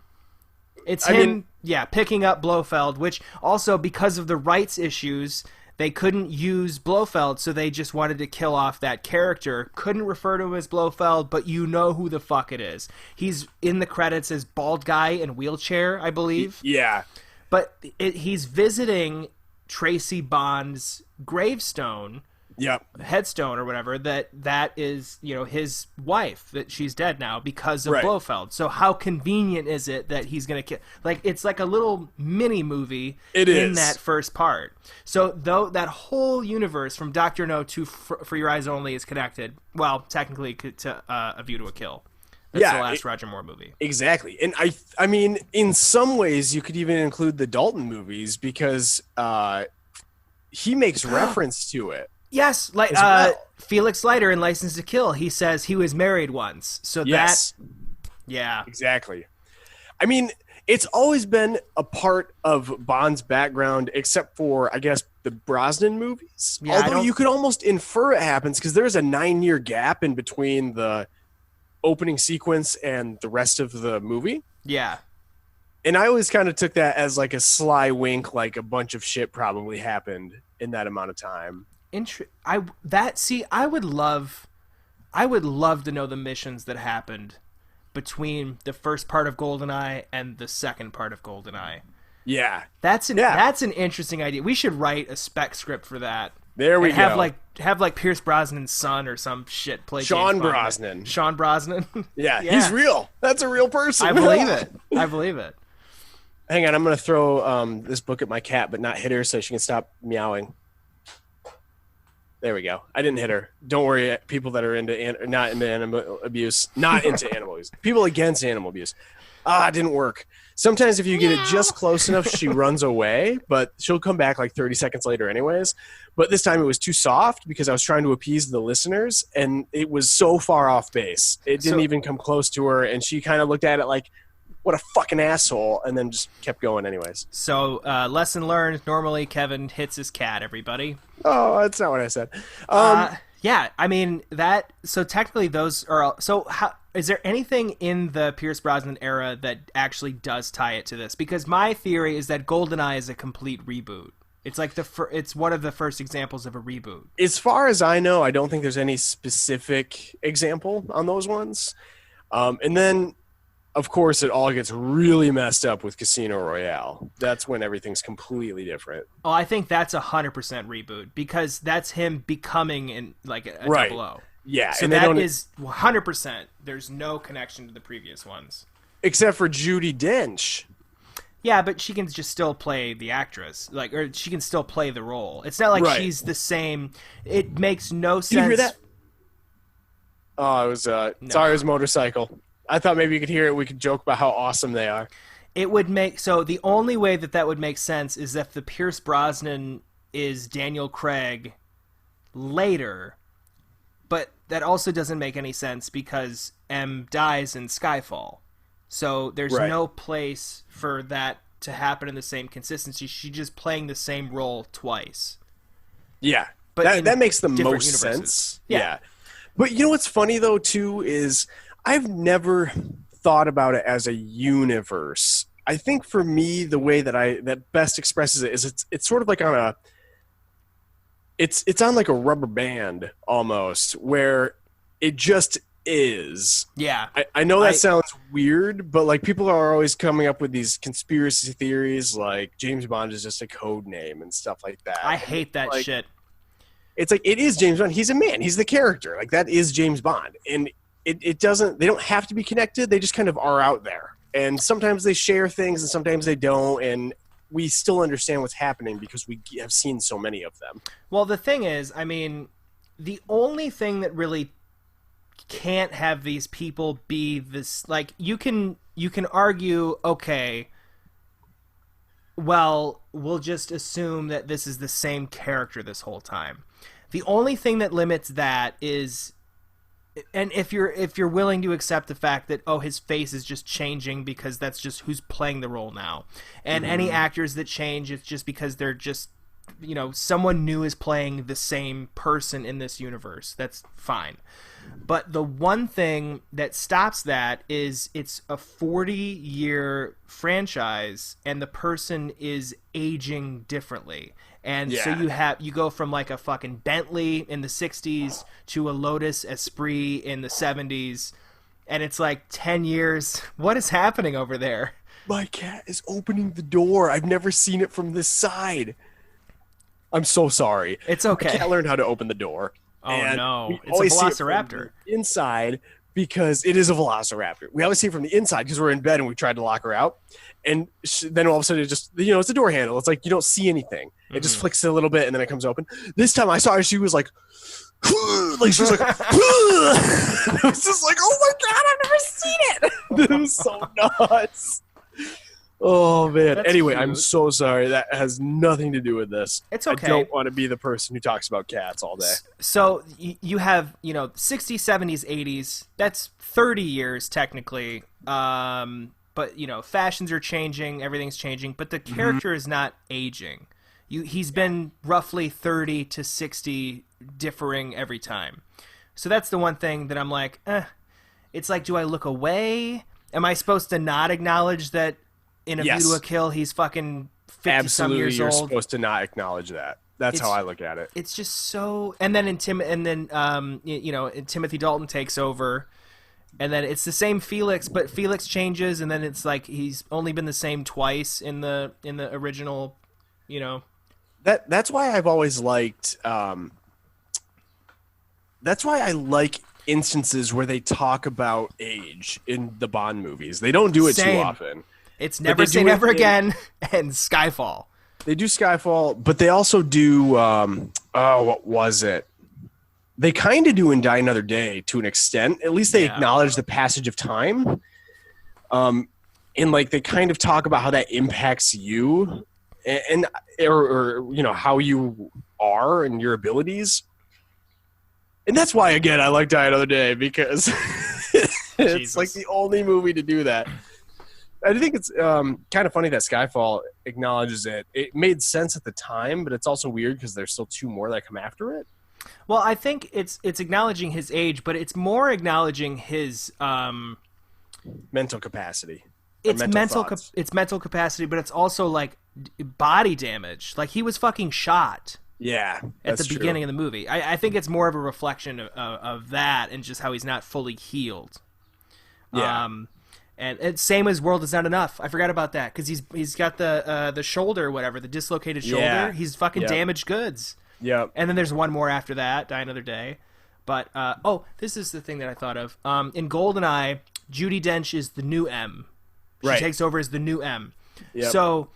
It's him, picking up Blofeld, which also, because of the rights issues, they couldn't use Blofeld, so they just wanted to kill off that character. Couldn't refer to him as Blofeld, but you know who the fuck it is. He's in the credits as bald guy in wheelchair, I believe. Yeah. But he's visiting Tracy Bond's gravestone. Yep. Headstone or whatever, that is, his wife, that she's dead now because of Blofeld. So how convenient is it that he's going to kill? Like, it's like a little mini movie in that first part. So though that whole universe from Dr. No to For Your Eyes Only is connected, well, technically to A View to a Kill. That's the last Roger Moore movie. Exactly. And I mean, in some ways you could even include the Dalton movies because he makes reference to it. Yes, like Felix Leiter in License to Kill, he says he was married once. So yeah. Exactly. I mean, it's always been a part of Bond's background, except for, I guess, the Brosnan movies. Yeah, although you could almost infer it happens because there's a 9-year gap in between the opening sequence and the rest of the movie. Yeah. And I always kind of took that as like a sly wink, like a bunch of shit probably happened in that amount of time. I would love to know the missions that happened between the first part of GoldenEye and the second part of GoldenEye. Yeah. That's an interesting idea. We should write a spec script for that. There we go. Have like Pierce Brosnan's son or some shit play Sean James Bond. Brosnan. Sean Brosnan. Yeah, he's real. That's a real person. I believe it. Hang on, I'm going to throw this book at my cat, but not hit her so she can stop meowing. There we go. I didn't hit her. Don't worry, people that are not into animal abuse. Not into animal abuse. People against animal abuse. It didn't work. Sometimes if you get it just close enough, she runs away, but she'll come back like 30 seconds later anyways. But this time it was too soft because I was trying to appease the listeners, and it was so far off base. It didn't even come close to her, and she kind of looked at it like, what a fucking asshole, and then just kept going anyways. So, lesson learned, normally Kevin hits his cat, everybody. Oh, that's not what I said. Yeah, I mean that. So technically, those are all, so. How is there anything in the Pierce Brosnan era that actually does tie it to this? Because my theory is that GoldenEye is a complete reboot. It's like it's one of the first examples of a reboot. As far as I know, I don't think there's any specific example on those ones. And then, of course, it all gets really messed up with Casino Royale. That's when everything's completely different. Oh, I think that's 100% reboot because that's him becoming in like a Right. 00. Yeah, So and that is 100%. There's no connection to the previous ones. except for Judi Dench. Yeah, but she can just still play the actress, like, or she can still play the role. It's not like Right. she's the same. It makes no sense. Did you hear that? Oh, it was sorry, it was a motorcycle. I thought maybe you could hear it. We could joke about how awesome they are. It would make so the only way that would make sense is if the Pierce Brosnan is Daniel Craig later, but that also doesn't make any sense because M dies in Skyfall. So there's Right. no place for that to happen in the same consistency. She's just playing the same role twice. Yeah, But in that makes the different most universes. sense. Yeah. Yeah, but you know what's funny though too is I've never thought about it as a universe. I think for me the way that best expresses it is it's sort of like on a it's on like a rubber band almost where it just is. Yeah. I know that sounds weird, but like people are always coming up with these conspiracy theories like James Bond is just a code name and stuff like that. I hate that Like, shit. It's like it is James Bond. He's a man. He's the character. Like that is James Bond. And it doesn't they don't have to be connected. They just kind of are out there. And sometimes they share things and sometimes they don't, and we still understand what's happening because we have seen so many of them. Well, the thing is, I mean, the only thing that really can't have these people be this, like, you can argue, okay, well, we'll just assume that this is the same character this whole time. The only thing that limits that is, and if you're willing to accept the fact that, oh, his face is just changing because that's just who's playing the role now, and any actors that change, it's just because they're just, you know, someone new is playing the same person in this universe. That's fine. But the one thing that stops that is it's a 40-year franchise and the person is aging differently. And so you go from like a fucking Bentley in the 60s to a Lotus Esprit in the 70s, and it's like 10 years. What is happening over there? My cat is opening the door. I've never seen it from this side. I'm so sorry. It's okay. I can't learn how to open the door. Oh, And no. we It's a always see it from Velociraptor. the inside because it is a Velociraptor. We always see it from the inside because we're in bed and we tried to lock her out. And then all of a sudden it just, you know, it's a door handle. It's like you don't see anything. It just flicks a little bit and then it comes open. This time I saw her, she was like, like she was like, I was just like, oh my God, I've never seen it. It was so nuts. Oh man. That's anyway, cute. I'm so sorry. That has nothing to do with this. It's okay. I don't want to be the person who talks about cats all day. So you have, you know, 60s, 70s, 80s. That's 30 years technically. But, you know, fashions are changing, everything's changing, but the character is not aging. He's been roughly 30 to 60 differing every time. So that's the one thing that I'm like, It's like, do I look away? Am I supposed to not acknowledge that in A View to a Kill he's fucking 50-some Absolutely, years you're old? supposed to not acknowledge that. That's how I look at it. It's just so, and then you know, Timothy Dalton takes over, and then it's the same Felix, but Felix changes, and then it's like he's only been the same twice in the original, you know. That's why I've always liked. That's why I like instances where they talk about age in the Bond movies. They don't do it too Same. often. It's But Never they Say do it Never in- Again and Skyfall. They do Skyfall, but they also do. What was it? They kind of do in Die Another Day to an extent. At least they acknowledge the passage of time. And like they kind of talk about how that impacts you, or you know how you are and your abilities. And that's why again I like Die Another Day because it's Jesus. like the only movie to do that. I think it's kind of funny that Skyfall acknowledges it. It made sense at the time, but it's also weird because there's still two more that come after it. Well, I think it's acknowledging his age, but it's more acknowledging his mental capacity. It's mental thoughts. it's mental capacity, but it's also like body damage. Like he was fucking shot Yeah, at the beginning of the movie. I think it's more of a reflection of that and just how he's not fully healed. Yeah. And same as World Is Not Enough. I forgot about that because he's got the shoulder or whatever, the dislocated shoulder. Yeah. He's fucking damaged goods. Yep. And then there's one more after that, Die Another Day. But this is the thing that I thought of. In GoldenEye, Judi Dench is the new M. She takes over as the new M. Yep. So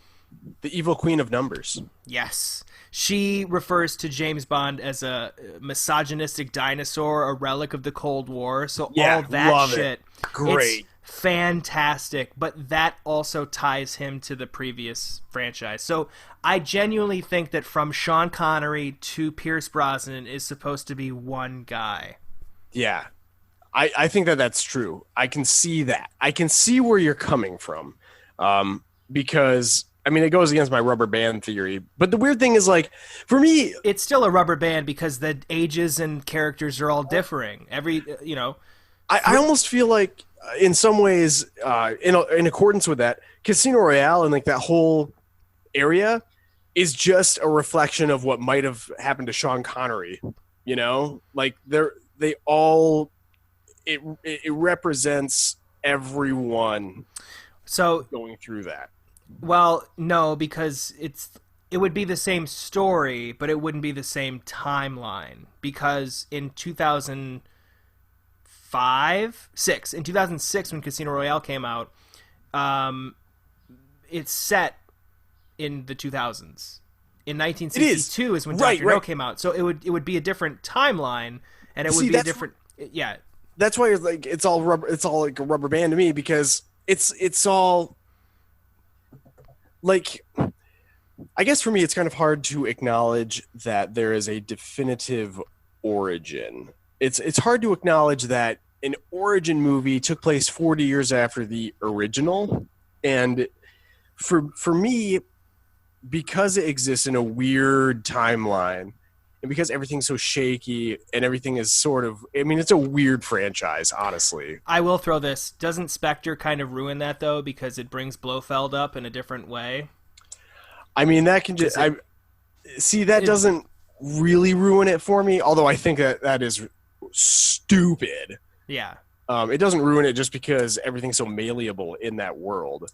the evil queen of numbers. yes, she refers to James Bond as a misogynistic dinosaur, a relic of the Cold War. So Yeah, all that love shit, it. Great. it's fantastic. But that also ties him to the previous franchise. So I genuinely think that from Sean Connery to Pierce Brosnan is supposed to be one guy. Yeah. I think that's true. I can see that. I can see where you're coming from. Because, I mean, it goes against my rubber band theory. But the weird thing is, like, for me... It's still a rubber band because the ages and characters are all differing. I almost feel like, in some ways, in accordance with that, Casino Royale and, like, that whole area is just a reflection of what might have happened to Sean Connery. You know? Like, they all... It represents everyone going through that. Well, no, because it would be the same story, but it wouldn't be the same timeline. Because in 2006, when Casino Royale came out, it's set in the 2000s. In 1962 is when Dr. No came out, so it would be a different timeline, and it would be a different. Yeah. That's why it's all rubber. It's all like a rubber band to me because it's all like. I guess for me, it's kind of hard to acknowledge that there is a definitive origin. It's hard to acknowledge that an origin movie took place 40 years after the original, and for me, because it exists in a weird timeline. And because everything's so shaky and everything is sort of... I mean, it's a weird franchise, honestly. I will throw this. Doesn't Spectre kind of ruin that, though, because it brings Blofeld up in a different way? I mean, that can just... that doesn't really ruin it for me, although I think that is stupid. Yeah. It doesn't ruin it just because everything's so malleable in that world.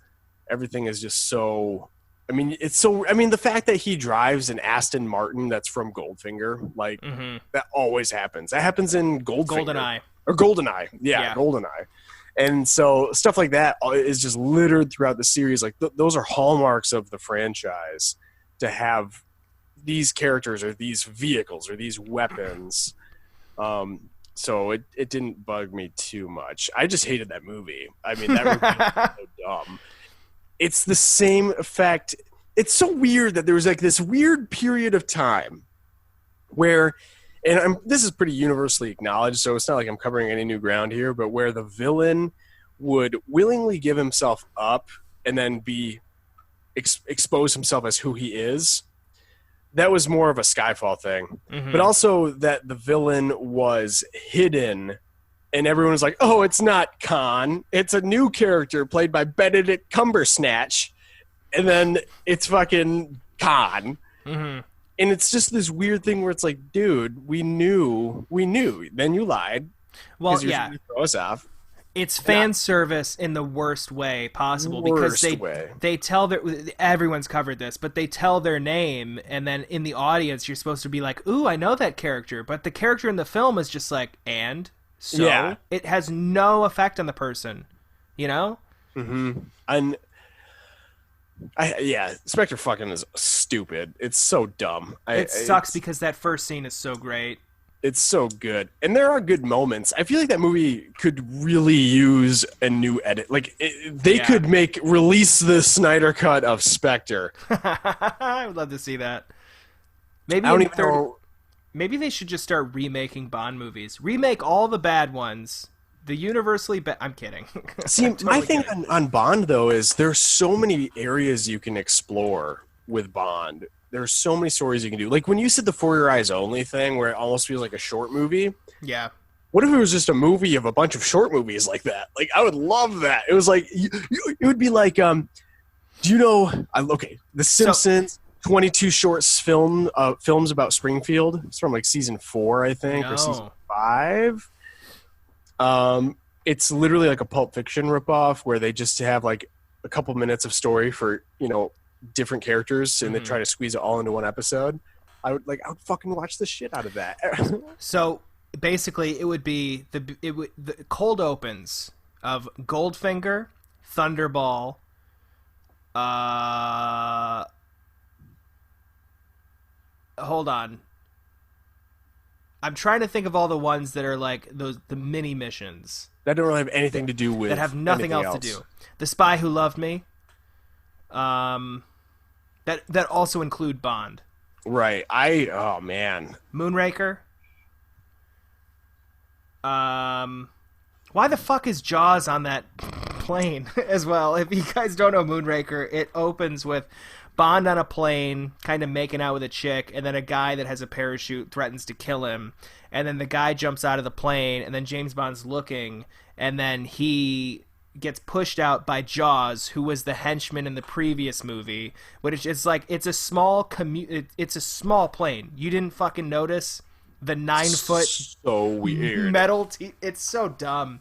Everything is just so... I mean, the fact that he drives an Aston Martin that's from Goldfinger, like, that always happens. That happens in GoldenEye. Or GoldenEye. Yeah, GoldenEye. And so stuff like that is just littered throughout the series. Like, those are hallmarks of the franchise, to have these characters or these vehicles or these weapons. So it didn't bug me too much. I just hated that movie. I mean, that movie was so dumb. It's the same effect. It's so weird that there was like this weird period of time where, and this is pretty universally acknowledged, so it's not like I'm covering any new ground here, but where the villain would willingly give himself up and then expose himself as who he is. That was more of a Skyfall thing. But also that the villain was hidden. And everyone was like, oh, it's not Khan. It's a new character played by Benedict Cumbersnatch. And then it's fucking Khan. And it's just this weird thing where it's like, dude, we knew. Then you lied. Well, you're trying to throw us off. It's fan service in the worst way possible because they tell everyone's covered this, but they tell their name, and then in the audience you're supposed to be like, ooh, I know that character, but the character in the film is just like, and so it has no effect on the person, you know? And Spectre fucking is stupid. It's so dumb. It sucks because that first scene is so great. It's so good. And there are good moments. I feel like that movie could really use a new edit. Like, they could release the Snyder cut of Spectre. I would love to see that. Maybe maybe they should just start remaking Bond movies. Remake all the bad ones. The universally bad... I'm kidding. See, my thing on Bond, though, is there's so many areas you can explore with Bond. there's so many stories you can do. Like when you said the For Your Eyes Only thing, where it almost feels like a short movie. Yeah. What if it was just a movie of a bunch of short movies like that? Like I would love that. It was like it would be like, do you know? The Simpsons. 22 short films about Springfield. It's from like season 4, I think, or season 5. It's literally like a Pulp Fiction ripoff where they just have like a couple minutes of story for, different characters, and they try to squeeze it all into one episode. I would fucking watch the shit out of that. So basically, it would be the cold opens of Goldfinger, Thunderball, hold on. I'm trying to think of all the ones that are like the mini missions that don't really have anything to do with that have nothing else to do. The Spy Who Loved Me. That also include Bond. Right. Oh man. Moonraker. Why the fuck is Jaws on that plane as well? If you guys don't know Moonraker, it opens with Bond on a plane, kind of making out with a chick, and then a guy that has a parachute threatens to kill him, and then the guy jumps out of the plane, and then James Bond's looking, and then he gets pushed out by Jaws, who was the henchman in the previous movie. But it's like it's a small it's a small plane. You didn't fucking notice the 9-foot so weird metal it's so dumb.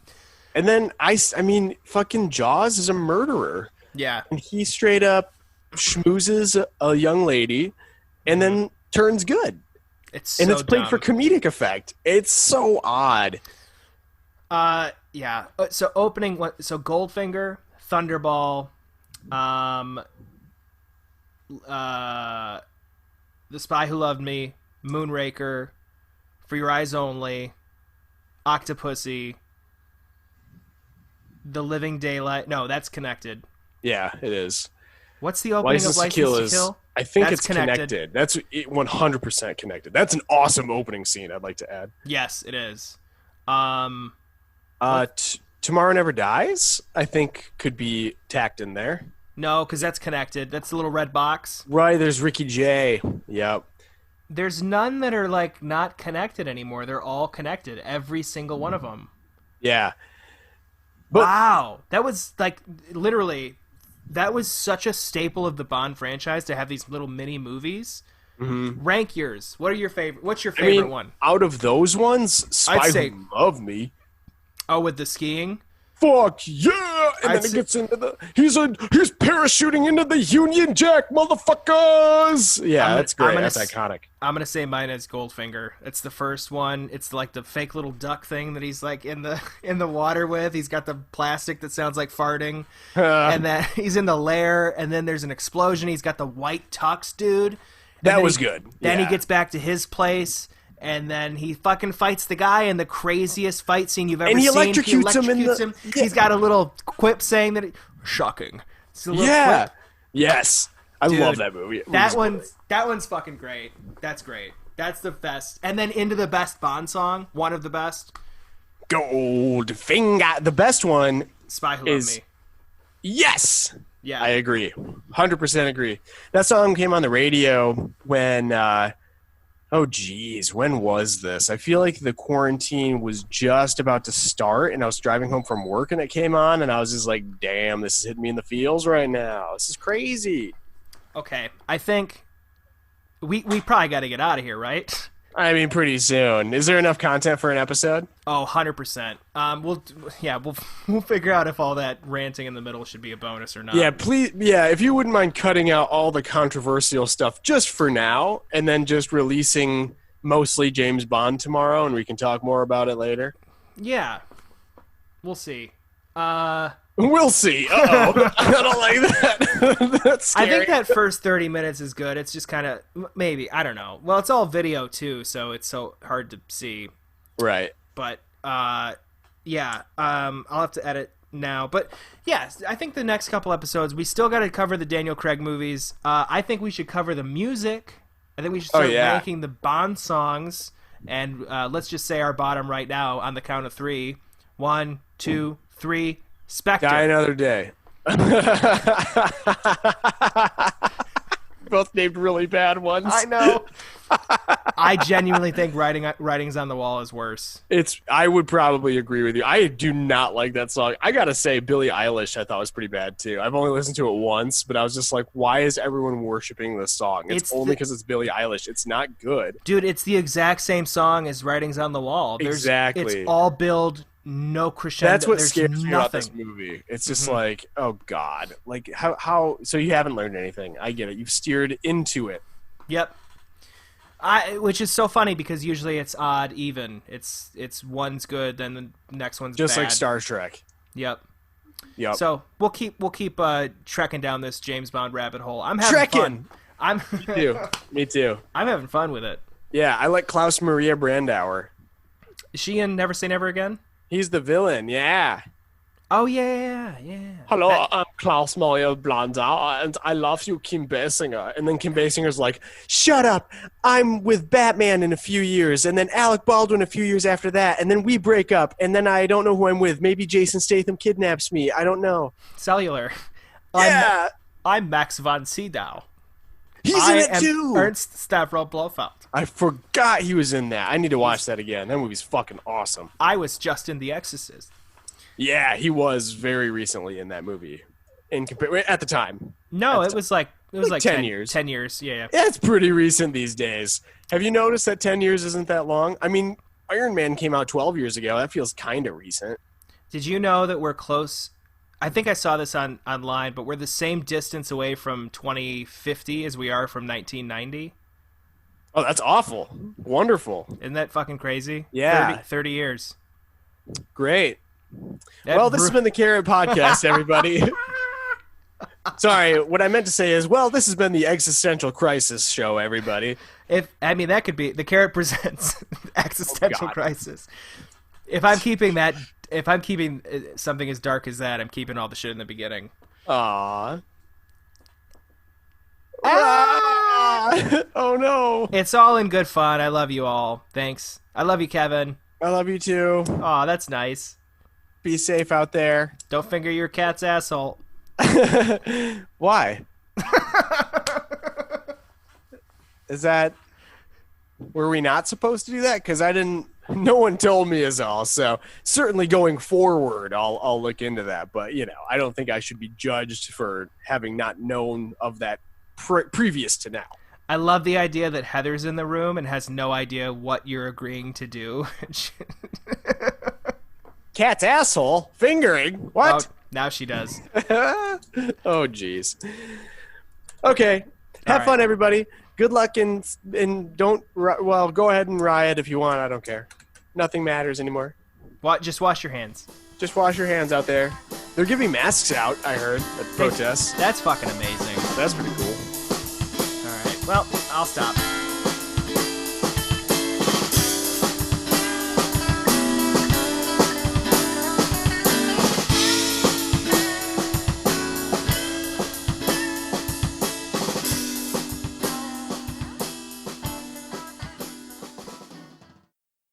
And then I mean fucking Jaws is a murderer. Yeah. And he straight up schmoozes a young lady and then turns good. It's played dumb. for comedic effect. It's so odd. Yeah. So Goldfinger, Thunderball, The Spy Who Loved Me, Moonraker, For Your Eyes Only, Octopussy, The Living Daylight. No, that's connected. Yeah, it is. What's the opening of License to Kill? I think it's connected. That's 100% connected. That's an awesome opening scene, I'd like to add. Yes, it is. Tomorrow Never Dies, I think, could be tacked in there. No, because that's connected. That's the little red box. Right, there's Ricky Jay. Yep. There's none that are, like, not connected anymore. They're all connected. Every single one of them. Yeah. But, wow. That was, like, literally... That was such a staple of the Bond franchise to have these little mini movies. Mm-hmm. Rank yours. What's your favorite one? Out of those ones, Spy Who Loved Me. Oh, with the skiing? Fuck yeah! And then it gets into he's parachuting into the Union Jack, motherfuckers! Yeah, that's great. That's iconic. I'm gonna say mine is Goldfinger. It's the first one. It's like the fake little duck thing that he's like in the water with. He's got the plastic that sounds like farting, and then he's in the lair. And then there's an explosion. He's got the white tux, dude. That was good. Then he gets back to his place. And then he fucking fights the guy in the craziest fight scene you've ever seen. And he electrocutes him. Yeah. He's got a little quip saying that shocking. Yeah. Quip. Yes. I love that movie. That one's fucking great. That's great. That's the best. And then into the best Bond song, one of the best. Goldfinger. The best one Spy Who Loved Me. Yes. Yeah. I agree. 100% agree. That song came on the radio when oh, geez. When was this? I feel like the quarantine was just about to start, and I was driving home from work, and it came on, and I was just like, damn, this is hitting me in the feels right now. This is crazy. Okay. I think we probably got to get out of here, right? I mean, pretty soon. Is there enough content for an episode? Oh, 100%. We'll figure out if all that ranting in the middle should be a bonus or not. Yeah, please. Yeah, if you wouldn't mind cutting out all the controversial stuff just for now, and then just releasing mostly James Bond tomorrow, and we can talk more about it later. Yeah, we'll see. We'll see. Uh-oh. I don't like that. That's scary. I think that first 30 minutes is good. It's just kind of, maybe, I don't know. Well, it's all video, too, so it's so hard to see. Right. But, yeah, I'll have to edit now. But, yeah, I think the next couple episodes, we still got to cover the Daniel Craig movies. I think we should cover the music. I think we should start ranking the Bond songs. And let's just say our bottom right now on the count of 3. 1, 2, 3... Spectre. Die Another Day. both named really bad ones. I know. I genuinely think Writings on the Wall is worse. I would probably agree with you. I do not like that song. I gotta say, Billie Eilish I thought was pretty bad too. I've only listened to it once, but I was just like, why is everyone worshiping this song? It's only because it's Billie Eilish. It's not good. Dude, it's the exact same song as Writings on the Wall. Exactly. It's all build, no crescendo. That's what There's scares me about this nothing. movie. It's just like, oh God. Like, how, so you haven't learned anything. I get it. You've steered into it. Yep. Which is so funny because usually it's odd even. It's one's good, then the next one's Just bad. like Star Trek. Yep. Yep. So we'll keep trekking down this James Bond rabbit hole. I'm having fun. Me too. I'm having fun with it. Yeah, I like Klaus Maria Brandauer. Is she in Never Say Never Again? He's the villain, yeah. Oh yeah. Hello, I'm Klaus Maria Brandauer, and I love you, Kim Basinger. And then Kim Basinger's like, shut up, I'm with Batman in a few years, and then Alec Baldwin a few years after that, and then we break up, and then I don't know who I'm with. Maybe Jason Statham kidnaps me. I don't know. Cellular. Yeah. I'm Max von Sydow. He's in it too. Ernst Stavro Blofeld. I forgot he was in that. I need to watch that again. That movie's fucking awesome. I was just in The Exorcist. Yeah, he was very recently in that movie. At the time. No, it was like 10 years. 10 years, yeah. Yeah, it's pretty recent these days. Have you noticed that 10 years isn't that long? I mean, Iron Man came out 12 years ago. That feels kind of recent. Did you know that we're close? I think I saw this online, but we're the same distance away from 2050 as we are from 1990. Oh, that's awful. Wonderful. Isn't that fucking crazy? Yeah. 30 years. Great. Well, this has been the Kerrit Podcast, everybody. Sorry, what I meant to say is, well, this has been the Existential Crisis Show, everybody. That could be the Kerrit presents Existential Crisis. If I'm keeping something as dark as that, I'm keeping all the shit in the beginning. Aww. Ah! Oh no. It's all in good fun. I love you all. Thanks. I love you, Kevin. I love you too. Aw, that's nice. Be safe out there. Don't finger your cat's asshole. Why? Were we not supposed to do that? Because no one told me is all. So certainly going forward, I'll look into that. But, I don't think I should be judged for having not known of that previous to now. I love the idea that Heather's in the room and has no idea what you're agreeing to do. Cat's asshole? Fingering? What? Oh, now she does. Oh, jeez. Okay. Have fun, everybody. Good luck and don't, well, go ahead and riot if you want. I don't care. Nothing matters anymore. Just wash your hands. Just wash your hands out there. They're giving masks out, I heard, at protests. That's fucking amazing. That's pretty cool. All right. Well, I'll stop.